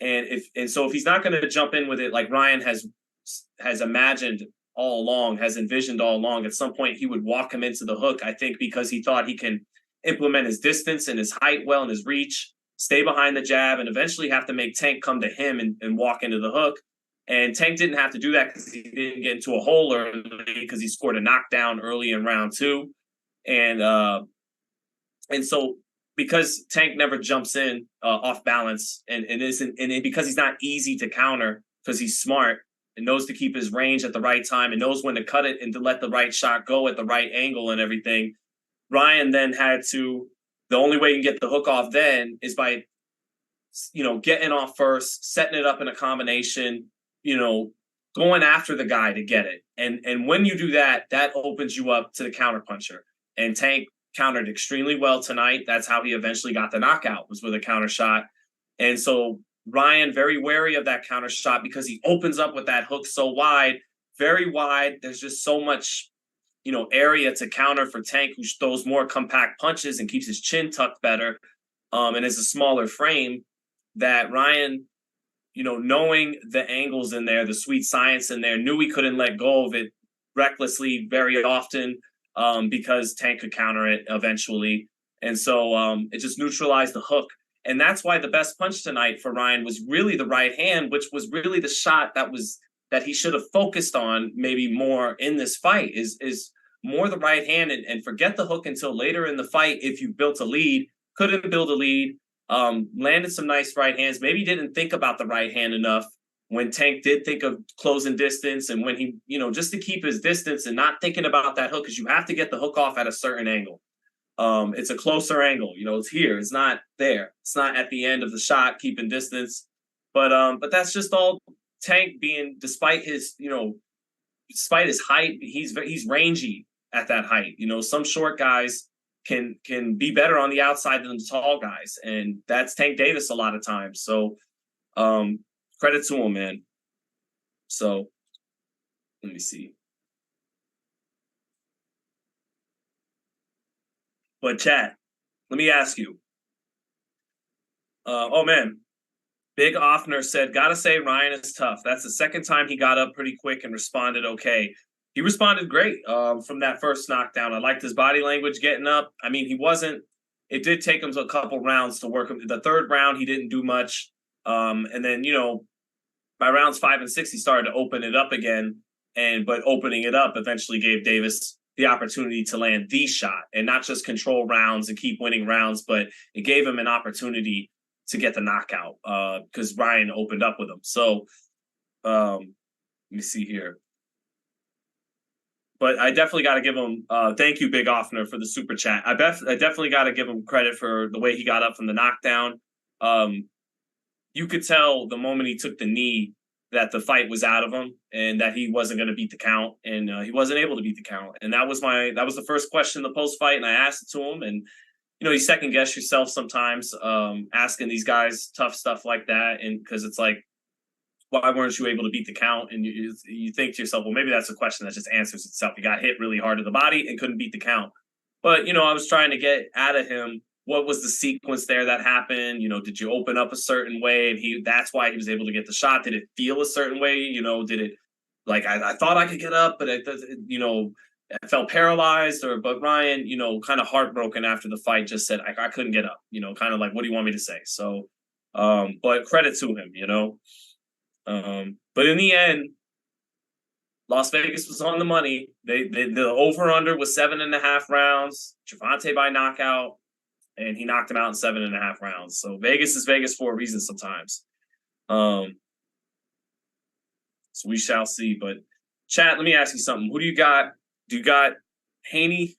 And so if he's not going to jump in with it like Ryan has imagined all along, has envisioned all along, at some point he would walk him into the hook, I think, because he thought he can implement his distance and his height well and his reach, stay behind the jab, and eventually have to make Tank come to him and walk into the hook. And Tank didn't have to do that because he didn't get into a hole early, because he scored a knockdown early in round 2. And so because Tank never jumps in off balance and because he's not easy to counter, because he's smart and knows to keep his range at the right time and knows when to cut it and to let the right shot go at the right angle and everything, Ryan then had to, the only way you can get the hook off then is by, getting off first, setting it up in a combination, going after the guy to get it. And when you do that, that opens you up to the counterpuncher. And Tank countered extremely well tonight. That's how he eventually got the knockout, was with a counter shot. And so Ryan, very wary of that counter shot because he opens up with that hook so wide, very wide. There's just so much, area to counter for Tank, who throws more compact punches and keeps his chin tucked better, and is a smaller frame, that Ryan, knowing the angles in there, the sweet science in there, knew he couldn't let go of it recklessly very often, because Tank could counter it eventually. And so it just neutralized the hook. And that's why the best punch tonight for Ryan was really the right hand, which was really the shot that he should have focused on maybe more in this fight, is more the right hand, and forget the hook until later in the fight. If you built a lead, couldn't build a lead, landed some nice right hands, maybe didn't think about the right hand enough when Tank did think of closing distance, and when he, just to keep his distance and not thinking about that hook, because you have to get the hook off at a certain angle. It's a closer angle, it's here, it's not there, it's not at the end of the shot, keeping distance. But that's just all Tank being, despite his height, he's rangy at that height. Some short guys can be better on the outside than the tall guys, and that's Tank Davis a lot of times. So credit to him, man. So let me see. But chat, let me ask you. Oh man, Big Offner said, gotta say Ryan is tough. That's the second time he got up pretty quick and responded okay. He responded great from that first knockdown. I liked his body language getting up. I mean, it did take him a couple rounds to work him. The third round, he didn't do much. And then, by rounds 5 and 6, he started to open it up again. But opening it up eventually gave Davis the opportunity to land the shot and not just control rounds and keep winning rounds, but it gave him an opportunity to get the knockout because Ryan opened up with him. So let me see here. But I definitely got to give him thank you, Big Offner, for the super chat. I definitely got to give him credit for the way he got up from the knockdown. You could tell the moment he took the knee that the fight was out of him and that he wasn't going to beat the count, and he wasn't able to beat the count. And that was the first question in the post fight, and I asked it to him. And you second guess yourself sometimes, asking these guys tough stuff like that, and because it's like, why weren't you able to beat the count? And you think to yourself, well, maybe that's a question that just answers itself. You got hit really hard to the body and couldn't beat the count. But, I was trying to get out of him, what was the sequence there that happened? Did you open up a certain way? And that's why he was able to get the shot. Did it feel a certain way? Did it, like, I thought I could get up, but I felt paralyzed, but Ryan, kind of heartbroken after the fight, just said, I couldn't get up, kind of like, what do you want me to say? So, but credit to him, but in the end, Las Vegas was on the money. The over-under was 7.5 rounds. Gervonta by knockout, and he knocked him out in 7.5 rounds. So Vegas is Vegas for a reason sometimes. So we shall see. But chat, let me ask you something. Who do you got? Do you got Haney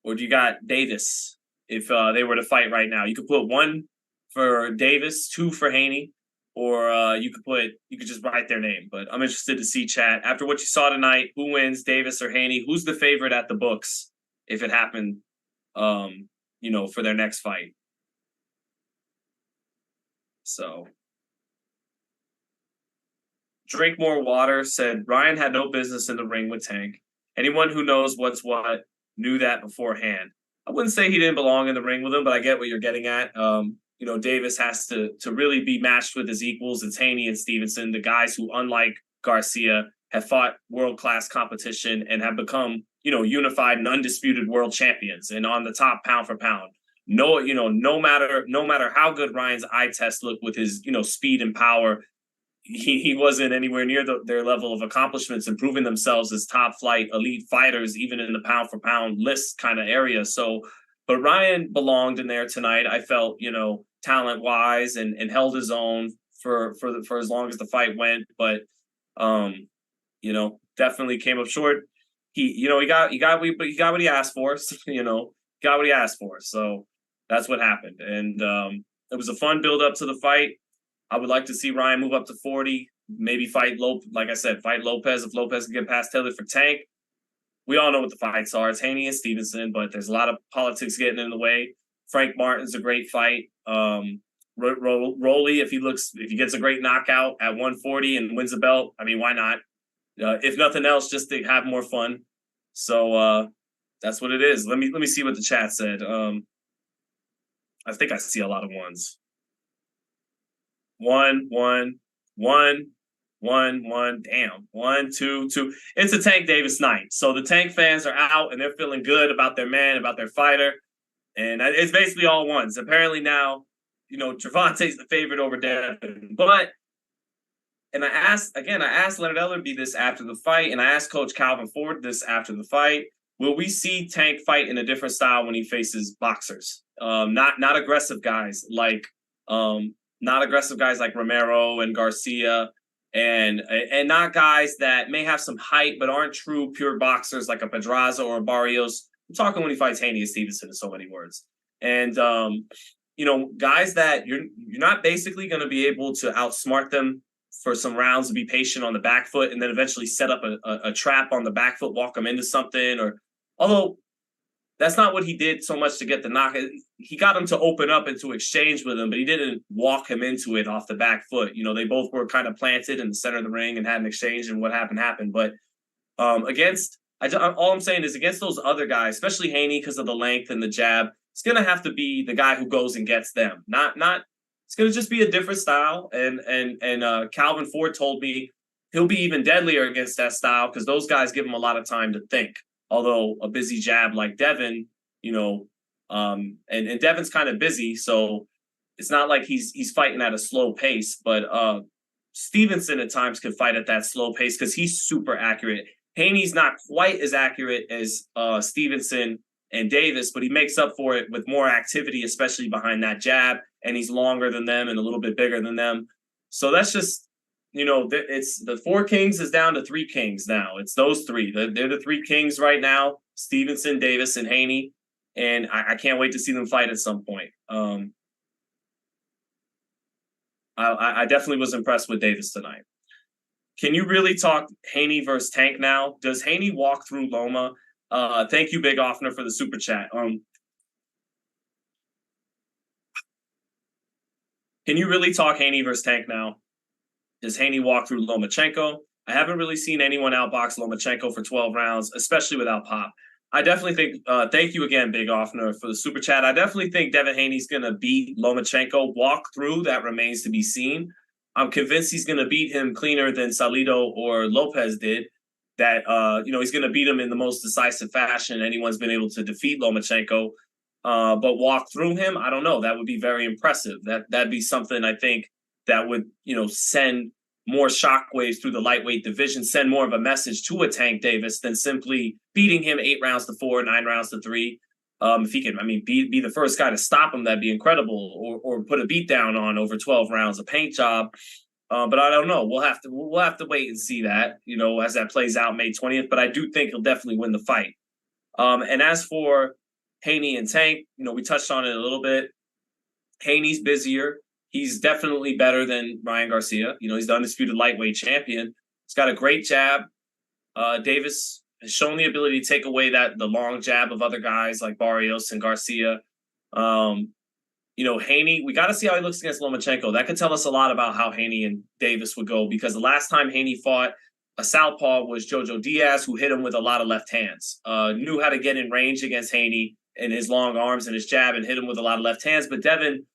or do you got Davis? If they were to fight right now, you could put 1 for Davis, 2 for Haney. Or you could just write their name. But I'm interested to see, chat, after what you saw tonight, who wins, Davis or Haney? Who's the favorite at the books if it happened, for their next fight? So, Drink More Water said, Ryan had no business in the ring with Tank. Anyone who knows what's what knew that beforehand. I wouldn't say he didn't belong in the ring with him, but I get what you're getting at. Davis has to really be matched with his equals. It's Haney and Stevenson, the guys who, unlike Garcia, have fought world-class competition and have become, unified and undisputed world champions and on the top pound for pound. No matter how good Ryan's eye test looked with his, speed and power, he wasn't anywhere near their level of accomplishments and proving themselves as top flight elite fighters, even in the pound for pound list kind of area. So, but Ryan belonged in there tonight. I felt, talent wise and held his own for as long as the fight went. But, definitely came up short. He got what he asked for. So, got what he asked for. So that's what happened. And it was a fun build up to the fight. I would like to see Ryan move up to 40, maybe fight Lopez if Lopez can get past Taylor for Tank. We all know what the fights are. It's Haney and Stevenson, but there's a lot of politics getting in the way. Frank Martin's a great fight. Rolly, if he gets a great knockout at 140 and wins the belt, I mean, why not? If nothing else, just to have more fun. So that's what it is. Let me see what the chat said. I think I see a lot of ones. 1, 1, 1, 1, 1. Damn. 1, 2, 2. It's a Tank Davis night. So the Tank fans are out and they're feeling good about their man, about their fighter. And it's basically all ones. Apparently now, Gervonta's the favorite over Devin. But, and I asked Leonard Ellerby this after the fight, and I asked Coach Calvin Ford this after the fight. Will we see Tank fight in a different style when he faces boxers? Not aggressive guys like Romero and Garcia, and not guys that may have some height but aren't true pure boxers like a Pedraza or a Barrios. I'm talking when he fights Haney and Stevenson in so many words. And guys that you're not basically going to be able to outsmart them for some rounds and be patient on the back foot and then eventually set up a trap on the back foot, walk them into something. Or although that's not what he did so much to get the knock. He got him to open up and to exchange with him, but he didn't walk him into it off the back foot. You know, they both were kind of planted in the center of the ring and had an exchange, and what happened. But all I'm saying is against those other guys, especially Haney because of the length and the jab, it's going to have to be the guy who goes and gets them. Not. It's going to just be a different style. And Calvin Ford told me he'll be even deadlier against that style because those guys give him a lot of time to think. Although a busy jab like Devin, you know, and Devin's kind of busy, so it's not like he's fighting at a slow pace. But Stevenson at times can fight at that slow pace because he's super accurate. Haney's not quite as accurate as Stevenson and Davis, but he makes up for it with more activity, especially behind that jab. And he's longer than them and a little bit bigger than them. So that's just, you know, it's the 4 kings is down to 3 kings now. It's those 3. They're the 3 kings right now: Stevenson, Davis, and Haney. And I can't wait to see them fight at some point. I definitely was impressed with Davis tonight. Can you really talk Haney versus Tank now? Does Haney walk through Loma? Thank you, Big Offner, for the super chat. Can you really talk Haney versus Tank now? Does Haney walk through Lomachenko? I haven't really seen anyone outbox Lomachenko for 12 rounds, especially without pop. I definitely think, thank you again, Big Offner, for the super chat. I definitely think Devin Haney's going to beat Lomachenko. Walk through, that remains to be seen. I'm convinced he's going to beat him cleaner than Salido or Lopez did. That, he's going to beat him in the most decisive fashion anyone's been able to defeat Lomachenko. But walk through him, I don't know. That would be very impressive. That'd be something I think that would, send more shockwaves through the lightweight division, send more of a message to a Tank Davis than simply beating him 8 rounds to 4, 9 rounds to 3. If he can, be the first guy to stop him, that'd be incredible. Or put a beat down on over 12 rounds, a paint job. But I don't know. We'll have to wait and see that, as that plays out May 20th. But I do think he'll definitely win the fight. And as for Haney and Tank, we touched on it a little bit. Haney's busier. He's definitely better than Ryan Garcia. He's the undisputed lightweight champion. He's got a great jab. Davis has shown the ability to take away the long jab of other guys like Barrios and Garcia. Haney, we got to see how he looks against Lomachenko. That could tell us a lot about how Haney and Davis would go, because the last time Haney fought a southpaw was Jojo Diaz, who hit him with a lot of left hands. Knew how to get in range against Haney and his long arms and his jab and hit him with a lot of left hands. But Devin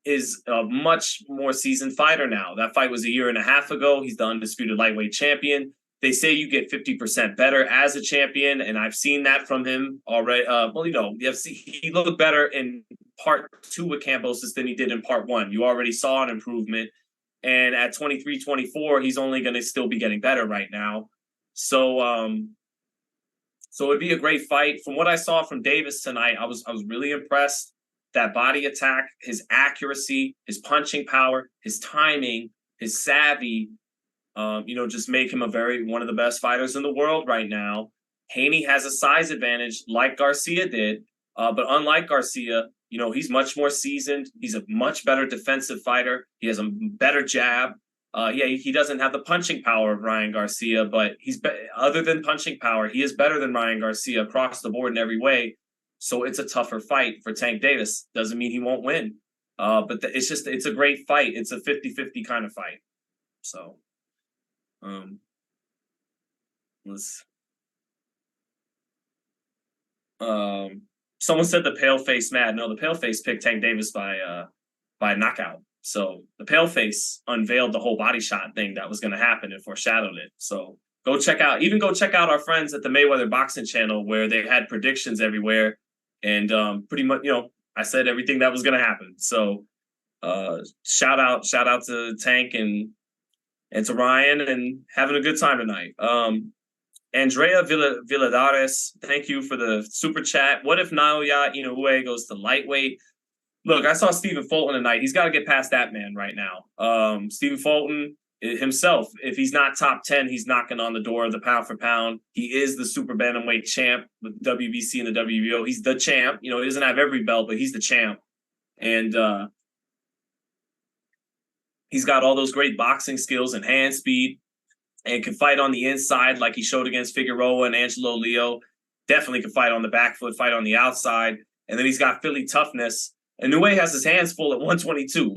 is a much more seasoned fighter now. That fight was a year and a half ago. He's the undisputed lightweight champion. They say you get 50% better as a champion, and I've seen that from him already. He looked better in part 2 with Kambosos than he did in part 1. You already saw an improvement. And at 23, 24, he's only going to still be getting better right now. So it'd be a great fight. From what I saw from Davis tonight, I was really impressed. That body attack, his accuracy, his punching power, his timing, his savvy, just make him one of the best fighters in the world right now. Haney has a size advantage like Garcia did, but unlike Garcia, he's much more seasoned. He's a much better defensive fighter. He has a better jab. He doesn't have the punching power of Ryan Garcia, but other than punching power, he is better than Ryan Garcia across the board in every way. So it's a tougher fight for Tank Davis. Doesn't mean he won't win. But it's a great fight. It's a 50-50 kind of fight. So, someone said the Paleface mad. No, the Paleface picked Tank Davis by knockout. So the Paleface unveiled the whole body shot thing that was going to happen and foreshadowed it. So go check out our friends at the Mayweather Boxing channel, where they had predictions everywhere. And pretty much, I said everything that was going to happen. So shout out to Tank and to Ryan, and having a good time tonight. Andrea Villadares, thank you for the super chat. What if Naoya Inoue goes to lightweight? Look, I saw Stephen Fulton tonight. He's got to get past that man right now. Stephen Fulton himself, if he's not top 10, he's knocking on the door of the pound for pound. He is the super bantamweight champ with WBC and the WBO. He's the champ. He doesn't have every belt, but he's the champ. And he's got all those great boxing skills and hand speed, and can fight on the inside like he showed against Figueroa and Angelo Leo. definitely can fight on the back foot, fight on the outside. And then he's got Philly toughness. And Inoue has his hands full at 122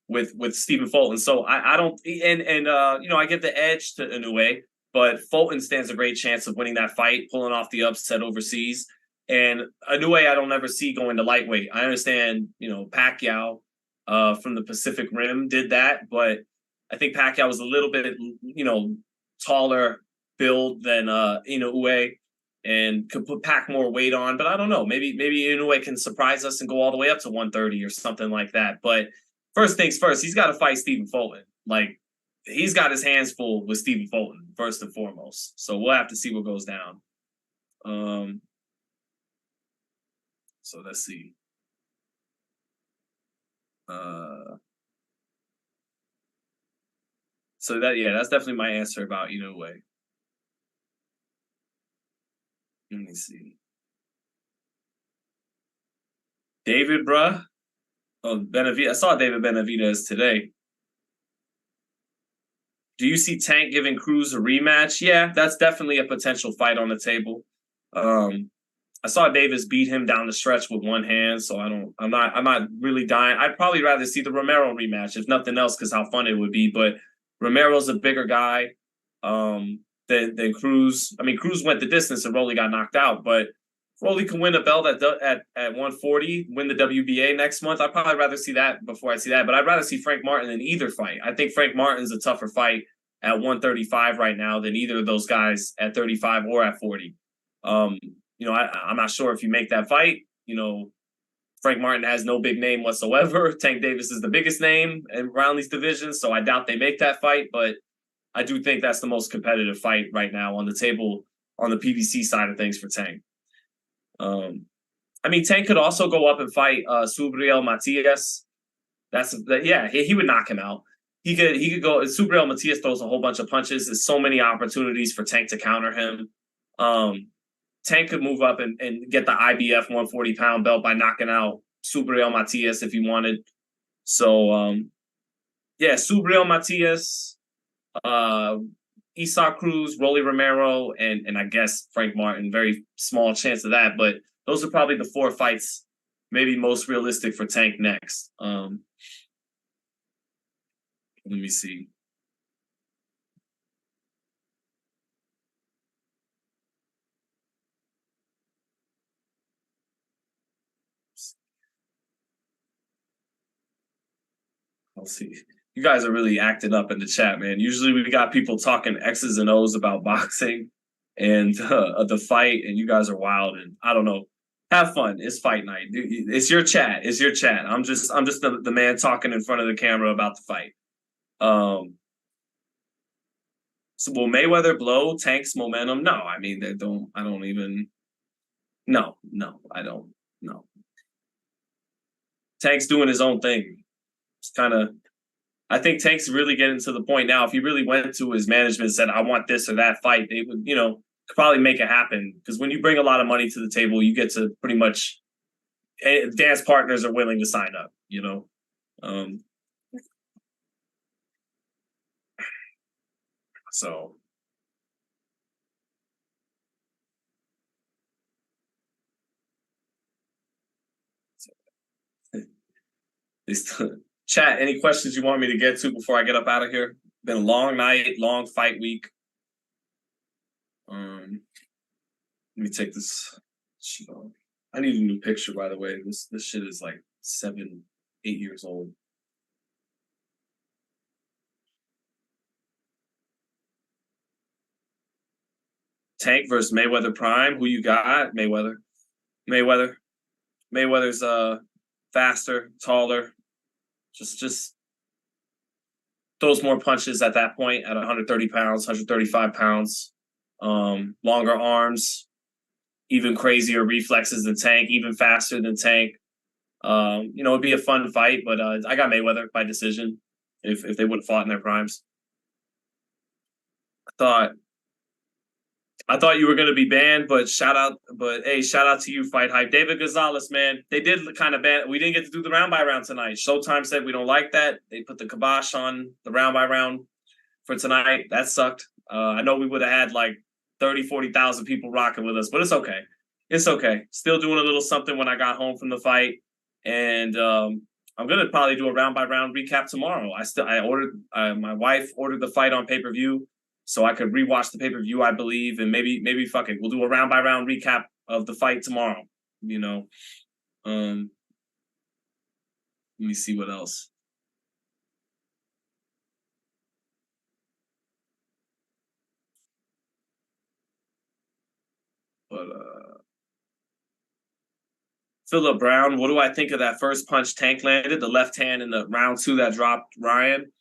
with Stephen Fulton. So I don't I get the edge to Inoue, but Fulton stands a great chance of winning that fight, pulling off the upset overseas. And Inoue I don't ever see going to lightweight. I understand, Pacquiao from the Pacific Rim did that, but I think Pacquiao was a little bit, taller build than Inoue and could pack more weight on. But I don't know. Maybe Inoue can surprise us and go all the way up to 130 or something like that. But first things first, he's got to fight Stephen Fulton. Like, he's got his hands full with Stephen Fulton, first and foremost. So we'll have to see what goes down. So let's see. So that's definitely my answer about Inoue. Let me see. David, bruh. Oh, Benavidez. I saw David Benavidez today. Do you see Tank giving Cruz a rematch? Yeah, that's definitely a potential fight on the table. I saw Davis beat him down the stretch with one hand, so I'm not really dying. I'd probably rather see the Romero rematch, if nothing else, because how fun it would be. But Romero's a bigger guy than Cruz. I mean, Cruz went the distance and Rolly got knocked out, but Rolly can win a belt at 140, win the WBA next month. I'd probably rather see that before I see that, but I'd rather see Frank Martin in either fight. I think Frank Martin's a tougher fight at 135 right now than either of those guys at 35 or at 40. I'm not sure if you make that fight. Frank Martin has no big name whatsoever. Tank Davis is the biggest name around these divisions, so I doubt they make that fight, but I do think that's the most competitive fight right now on the table on the PBC side of things for Tank. Tank could also go up and fight Subriel Matias. He would knock him out. He could go. Subriel Matias throws a whole bunch of punches. There's so many opportunities for Tank to counter him. Tank could move up and get the IBF 140-pound belt by knocking out Subriel Matias if he wanted. So, Subriel Matias, Isaac Cruz, Rolly Romero, and I guess Frank Martin. Very small chance of that, but those are probably the four fights maybe most realistic for Tank next. Let me see. I'll see. You guys are really acting up in the chat, man. Usually we got people talking X's and O's about boxing and the fight, and you guys are wild. And I don't know. Have fun. It's fight night. It's your chat. It's your chat. I'm just the man talking in front of the camera about the fight. So will Mayweather blow Tank's momentum? No, I mean I don't. No. Tank's doing his own thing. I think Tank's really getting to the point now. If he really went to his management and said, I want this or that fight, they would, could probably make it happen. Because when you bring a lot of money to the table, you get to pretty much dance partners are willing to sign up, So chat, any questions you want me to get to before I get up out of here? Been a long night, long fight week. Let me take this shit off. I need a new picture, by the way. This shit is like 7-8 years old. Tank versus Mayweather Prime. Who you got? Mayweather. Mayweather's faster, taller. Just throws more punches at that point at 130 pounds, 135 pounds. Longer arms, even crazier reflexes than Tank, even faster than Tank. It'd be a fun fight, but I got Mayweather by decision if they would have fought in their primes. I thought you were going to be banned, but shout out to you, FightHype. David Gonzalez, man, they did kind of ban. We didn't get to do the round by round tonight. Showtime said we don't like that. They put the kibosh on the round by round for tonight. That sucked. I know we would have had like 40,000 people rocking with us, but it's okay. It's okay. Still doing a little something when I got home from the fight. And I'm going to probably do a round by round recap tomorrow. I ordered, my wife ordered the fight on pay-per-view so I could rewatch the pay-per-view, I believe. And maybe fuck it. We'll do a round by round recap of the fight tomorrow, you know? Let me see what else. But Philip Brown, what do I think of that first punch Tank landed? The left hand in the round 2 that dropped Ryan.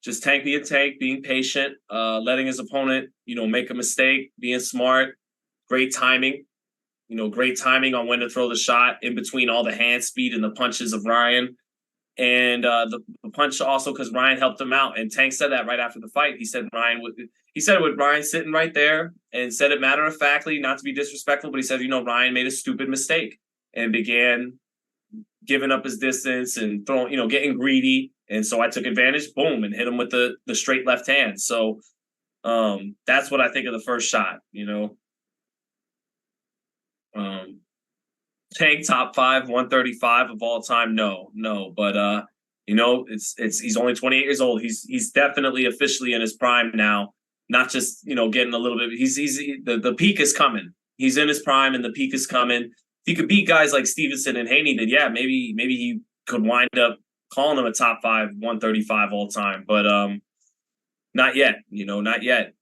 Just Tank being Tank, being patient, letting his opponent, make a mistake, being smart, great timing. Great timing on when to throw the shot in between all the hand speed and the punches of Ryan. And the punch also because Ryan helped him out. And Tank said that right after the fight. He said it with Ryan sitting right there and said it matter-of-factly, not to be disrespectful, but he said, Ryan made a stupid mistake and began giving up his distance and throwing, getting greedy. And so I took advantage, boom, and hit him with the straight left hand. So that's what I think of the first shot, Tank top 5, 135 of all time. No. But he's only 28 years old. He's definitely officially in his prime now. Not just, getting a little bit. The peak is coming. He's in his prime and the peak is coming. If he could beat guys like Stevenson and Haney, then yeah, maybe he could wind up calling him a top 5, 135 all time. But not yet, not yet.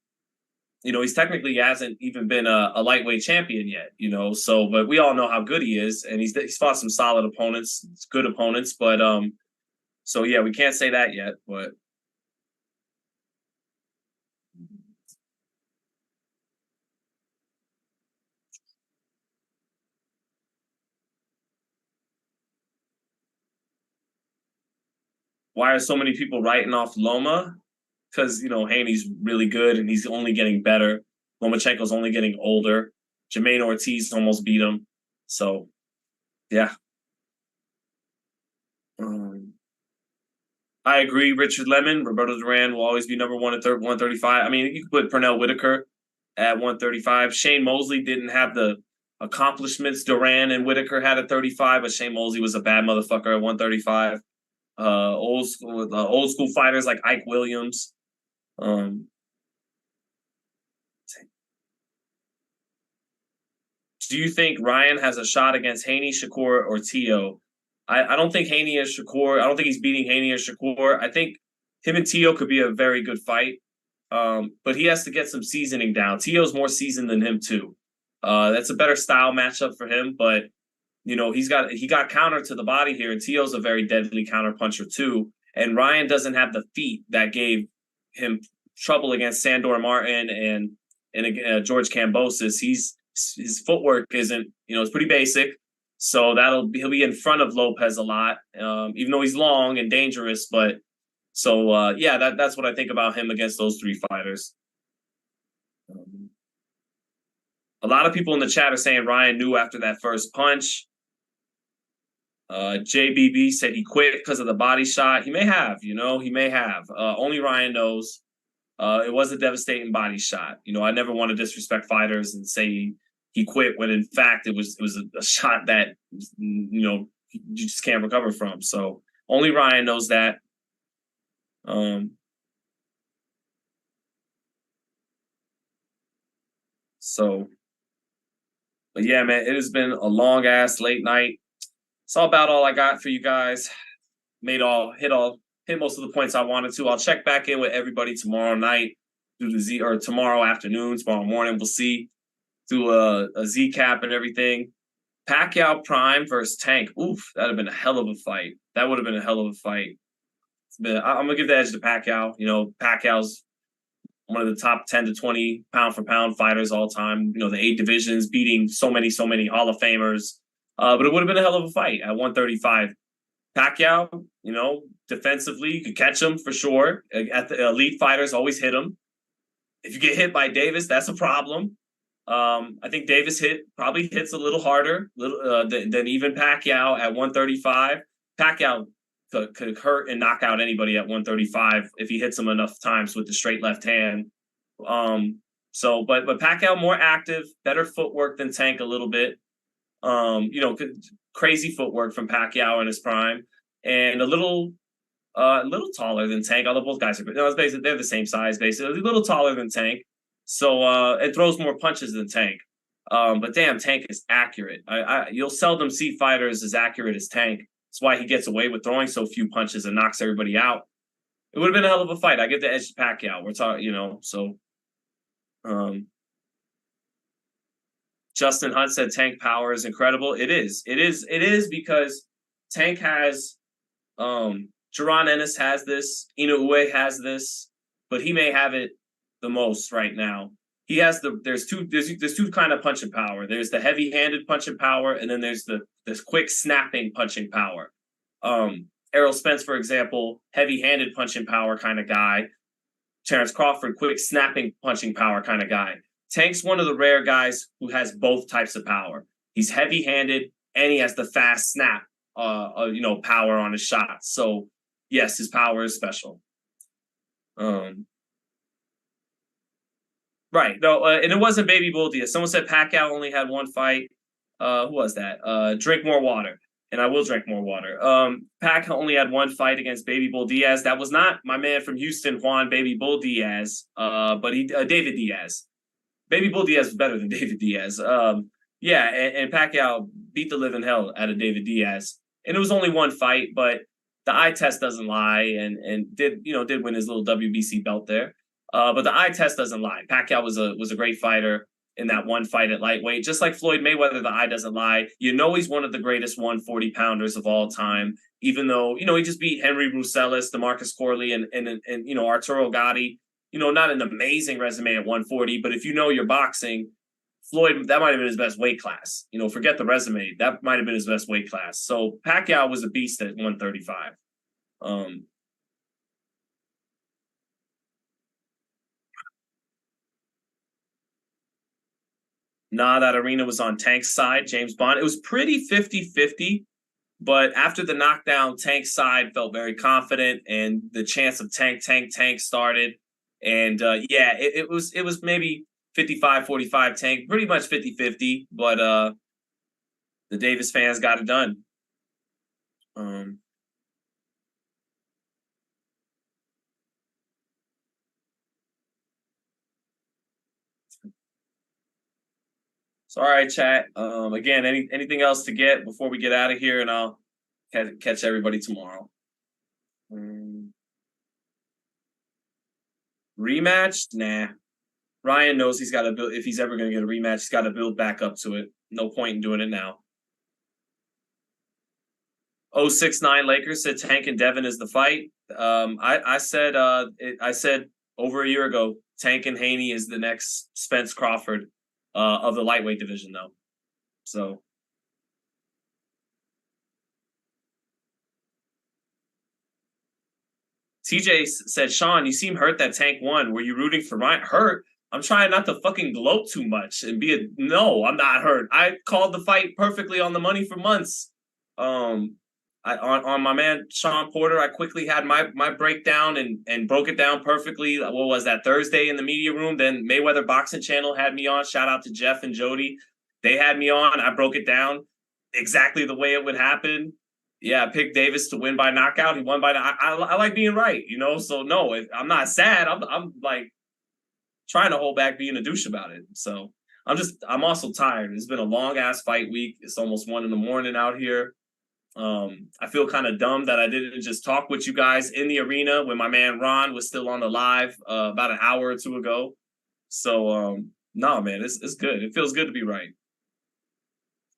He's technically hasn't even been a lightweight champion yet, so, but we all know how good he is. And he's fought some solid opponents, good opponents, but so yeah, we can't say that yet, but why are so many people writing off Loma? Because, Haney's really good and he's only getting better. Lomachenko's only getting older. Jermaine Ortiz almost beat him. So, yeah. I agree. Richard Lemon, Roberto Duran will always be number 1 at 135. I mean, you could put Pernell Whitaker at 135. Shane Mosley didn't have the accomplishments Duran and Whitaker had at 35, but Shane Mosley was a bad motherfucker at 135. Old school fighters like Ike Williams. Do you think Ryan has a shot against Haney, Shakur, or Tio? I don't think Haney or Shakur. I don't think he's beating Haney or Shakur. I think him and Tio could be a very good fight, but he has to get some seasoning down. Tio's more seasoned than him too. That's a better style matchup for him, but he got counter to the body here, and Tio's a very deadly counter puncher too. And Ryan doesn't have the feet that gave him trouble against Sandor Martin and George Kambosos. His footwork isn't, it's pretty basic. So he'll be in front of Lopez a lot, even though he's long and dangerous. But so yeah, that's what I think about him against those 3 fighters. A lot of people in the chat are saying Ryan knew after that first punch. JBB said he quit because of the body shot. He may have, he may have. Only Ryan knows. It was a devastating body shot. I never want to disrespect fighters and say he quit when in fact it was a shot that, you just can't recover from. So only Ryan knows that. But yeah, man, it has been a long ass late night. It's about all I got for you guys. Hit most of the points I wanted to. I'll check back in with everybody tomorrow night, tomorrow afternoon, tomorrow morning. We'll see. Do a Z cap and everything. Pacquiao Prime versus Tank. Oof, that'd have been a hell of a fight. That would have been a hell of a fight. I'm gonna give the edge to Pacquiao. Pacquiao's one of the top 10 to 20 pound for pound fighters all time. The 8 divisions, beating so many Hall of Famers. But it would have been a hell of a fight at 135. Pacquiao, defensively, you could catch him for sure. At the elite fighters, always hit him. If you get hit by Davis, that's a problem. I think Davis probably hits a little harder than even Pacquiao at 135. Pacquiao could hurt and knock out anybody at 135 if he hits him enough times with the straight left hand. So, but Pacquiao more active, better footwork than Tank a little bit. Crazy footwork from Pacquiao in his prime, and a little taller than Tank. Although both guys it's basically they're the same size, basically a little taller than Tank. So it throws more punches than Tank. But damn, Tank is accurate. You'll seldom see fighters as accurate as Tank. That's why he gets away with throwing so few punches and knocks everybody out. It would have been a hell of a fight. I give the edge to Pacquiao. We're talking, so. Justin Hunt said Tank power is incredible. It is because Tank has, Jaron Ennis has this, Inoue has this, but he may have it the most right now. He has there's two kind of punching power. There's the heavy-handed punching power, and then there's this quick snapping punching power. Errol Spence, for example, heavy-handed punching power kind of guy. Terrence Crawford, quick snapping punching power kind of guy. Tank's one of the rare guys who has both types of power. He's heavy-handed and he has the fast snap, power on his shots. So yes, his power is special. Right. No, and it wasn't Baby Bull Diaz. Someone said Pacquiao only had one fight. Who was that? Drink more water. And I will drink more water. Pacquiao only had one fight against Baby Bull Diaz. That was not my man from Houston, Juan Baby Bull Diaz, but David Diaz. Baby Bull Diaz was better than David Diaz. And Pacquiao beat the living hell out of David Diaz. And it was only one fight, but the eye test doesn't lie, and did win his little WBC belt there. But the eye test doesn't lie. Pacquiao was a great fighter in that one fight at lightweight. Just like Floyd Mayweather, the eye doesn't lie. He's one of the greatest 140-pounders of all time, even though, he just beat Henry Rousselis, DeMarcus Corley, and Arturo Gatti. Not an amazing resume at 140, but if you know your boxing, Floyd, that might have been his best weight class. Forget the resume. That might have been his best weight class. So Pacquiao was a beast at 135. That arena was on Tank's side, James Bond. It was pretty 50-50, but after the knockdown, Tank's side felt very confident, and the chance of Tank started. And it was maybe 55-45 Tank, pretty much 50-50, but the Davis fans got it done. So, all right, chat. Again, anything else to get before we get out of here, and I'll catch everybody tomorrow. Rematch? Nah. Ryan knows he's got to build. If he's ever going to get a rematch, he's got to build back up to it. No point in doing it now. 069 Lakers said Tank and Devin is the fight. I said over a year ago, Tank and Haney is the next Spence Crawford of the lightweight division, though. So. TJ said, Sean, you seem hurt that Tank won. Were you rooting for Ryan? Hurt? I'm trying not to fucking gloat too much and no, I'm not hurt. I called the fight perfectly on the money for months. On my man Sean Porter, I quickly had my breakdown and broke it down perfectly. What was that, Thursday in the media room? Then Mayweather Boxing Channel had me on. Shout out to Jeff and Jody. They had me on. I broke it down exactly the way it would happen. Yeah, I picked Davis to win by knockout. He won by I like being right, So no, I'm not sad. I'm like trying to hold back being a douche about it. So I'm also tired. It's been a long ass fight week. It's almost 1 a.m. out here. I feel kind of dumb that I didn't just talk with you guys in the arena when my man Ron was still on the live about an hour or two ago. So no, man, it's good. It feels good to be right.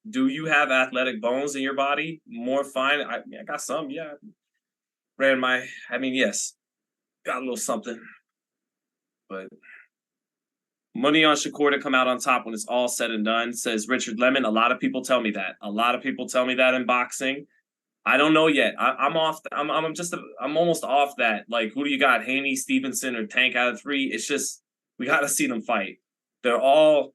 Do you have athletic bones in your body? More fine. I got some, yeah. Yes. Got a little something. But money on Shakur to come out on top when it's all said and done, says Richard Lemon. A lot of people tell me that. A lot of people tell me that in boxing. I don't know yet. I'm off. I'm almost off that. Like, who do you got? Haney, Stevenson, or Tank out of 3? It's just, we got to see them fight. They're all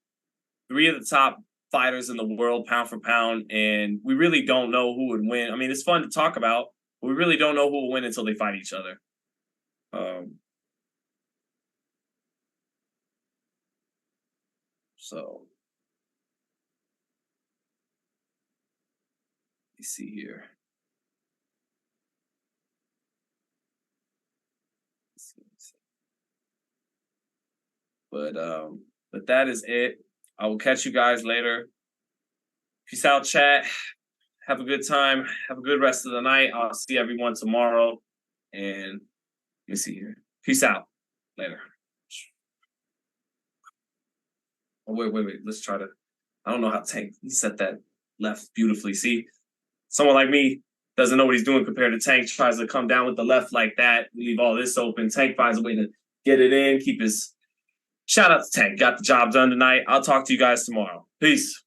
3 of the top fighters in the world, pound for pound, and we really don't know who would win. I mean, it's fun to talk about, but we really don't know who will win until they fight each other. So let me see here. But that is it. I will catch you guys later. Peace out, chat. Have a good time. Have a good rest of the night. I'll see everyone tomorrow. And let me see here. Peace out. Later. Oh, wait. Let's try to. I don't know how Tank. He set that left beautifully. See, someone like me doesn't know what he's doing compared to Tank. Tries to come down with the left like that, leave all this open. Tank finds a way to get it in, keep his. Shout out to Tank. Got the job done tonight. I'll talk to you guys tomorrow. Peace.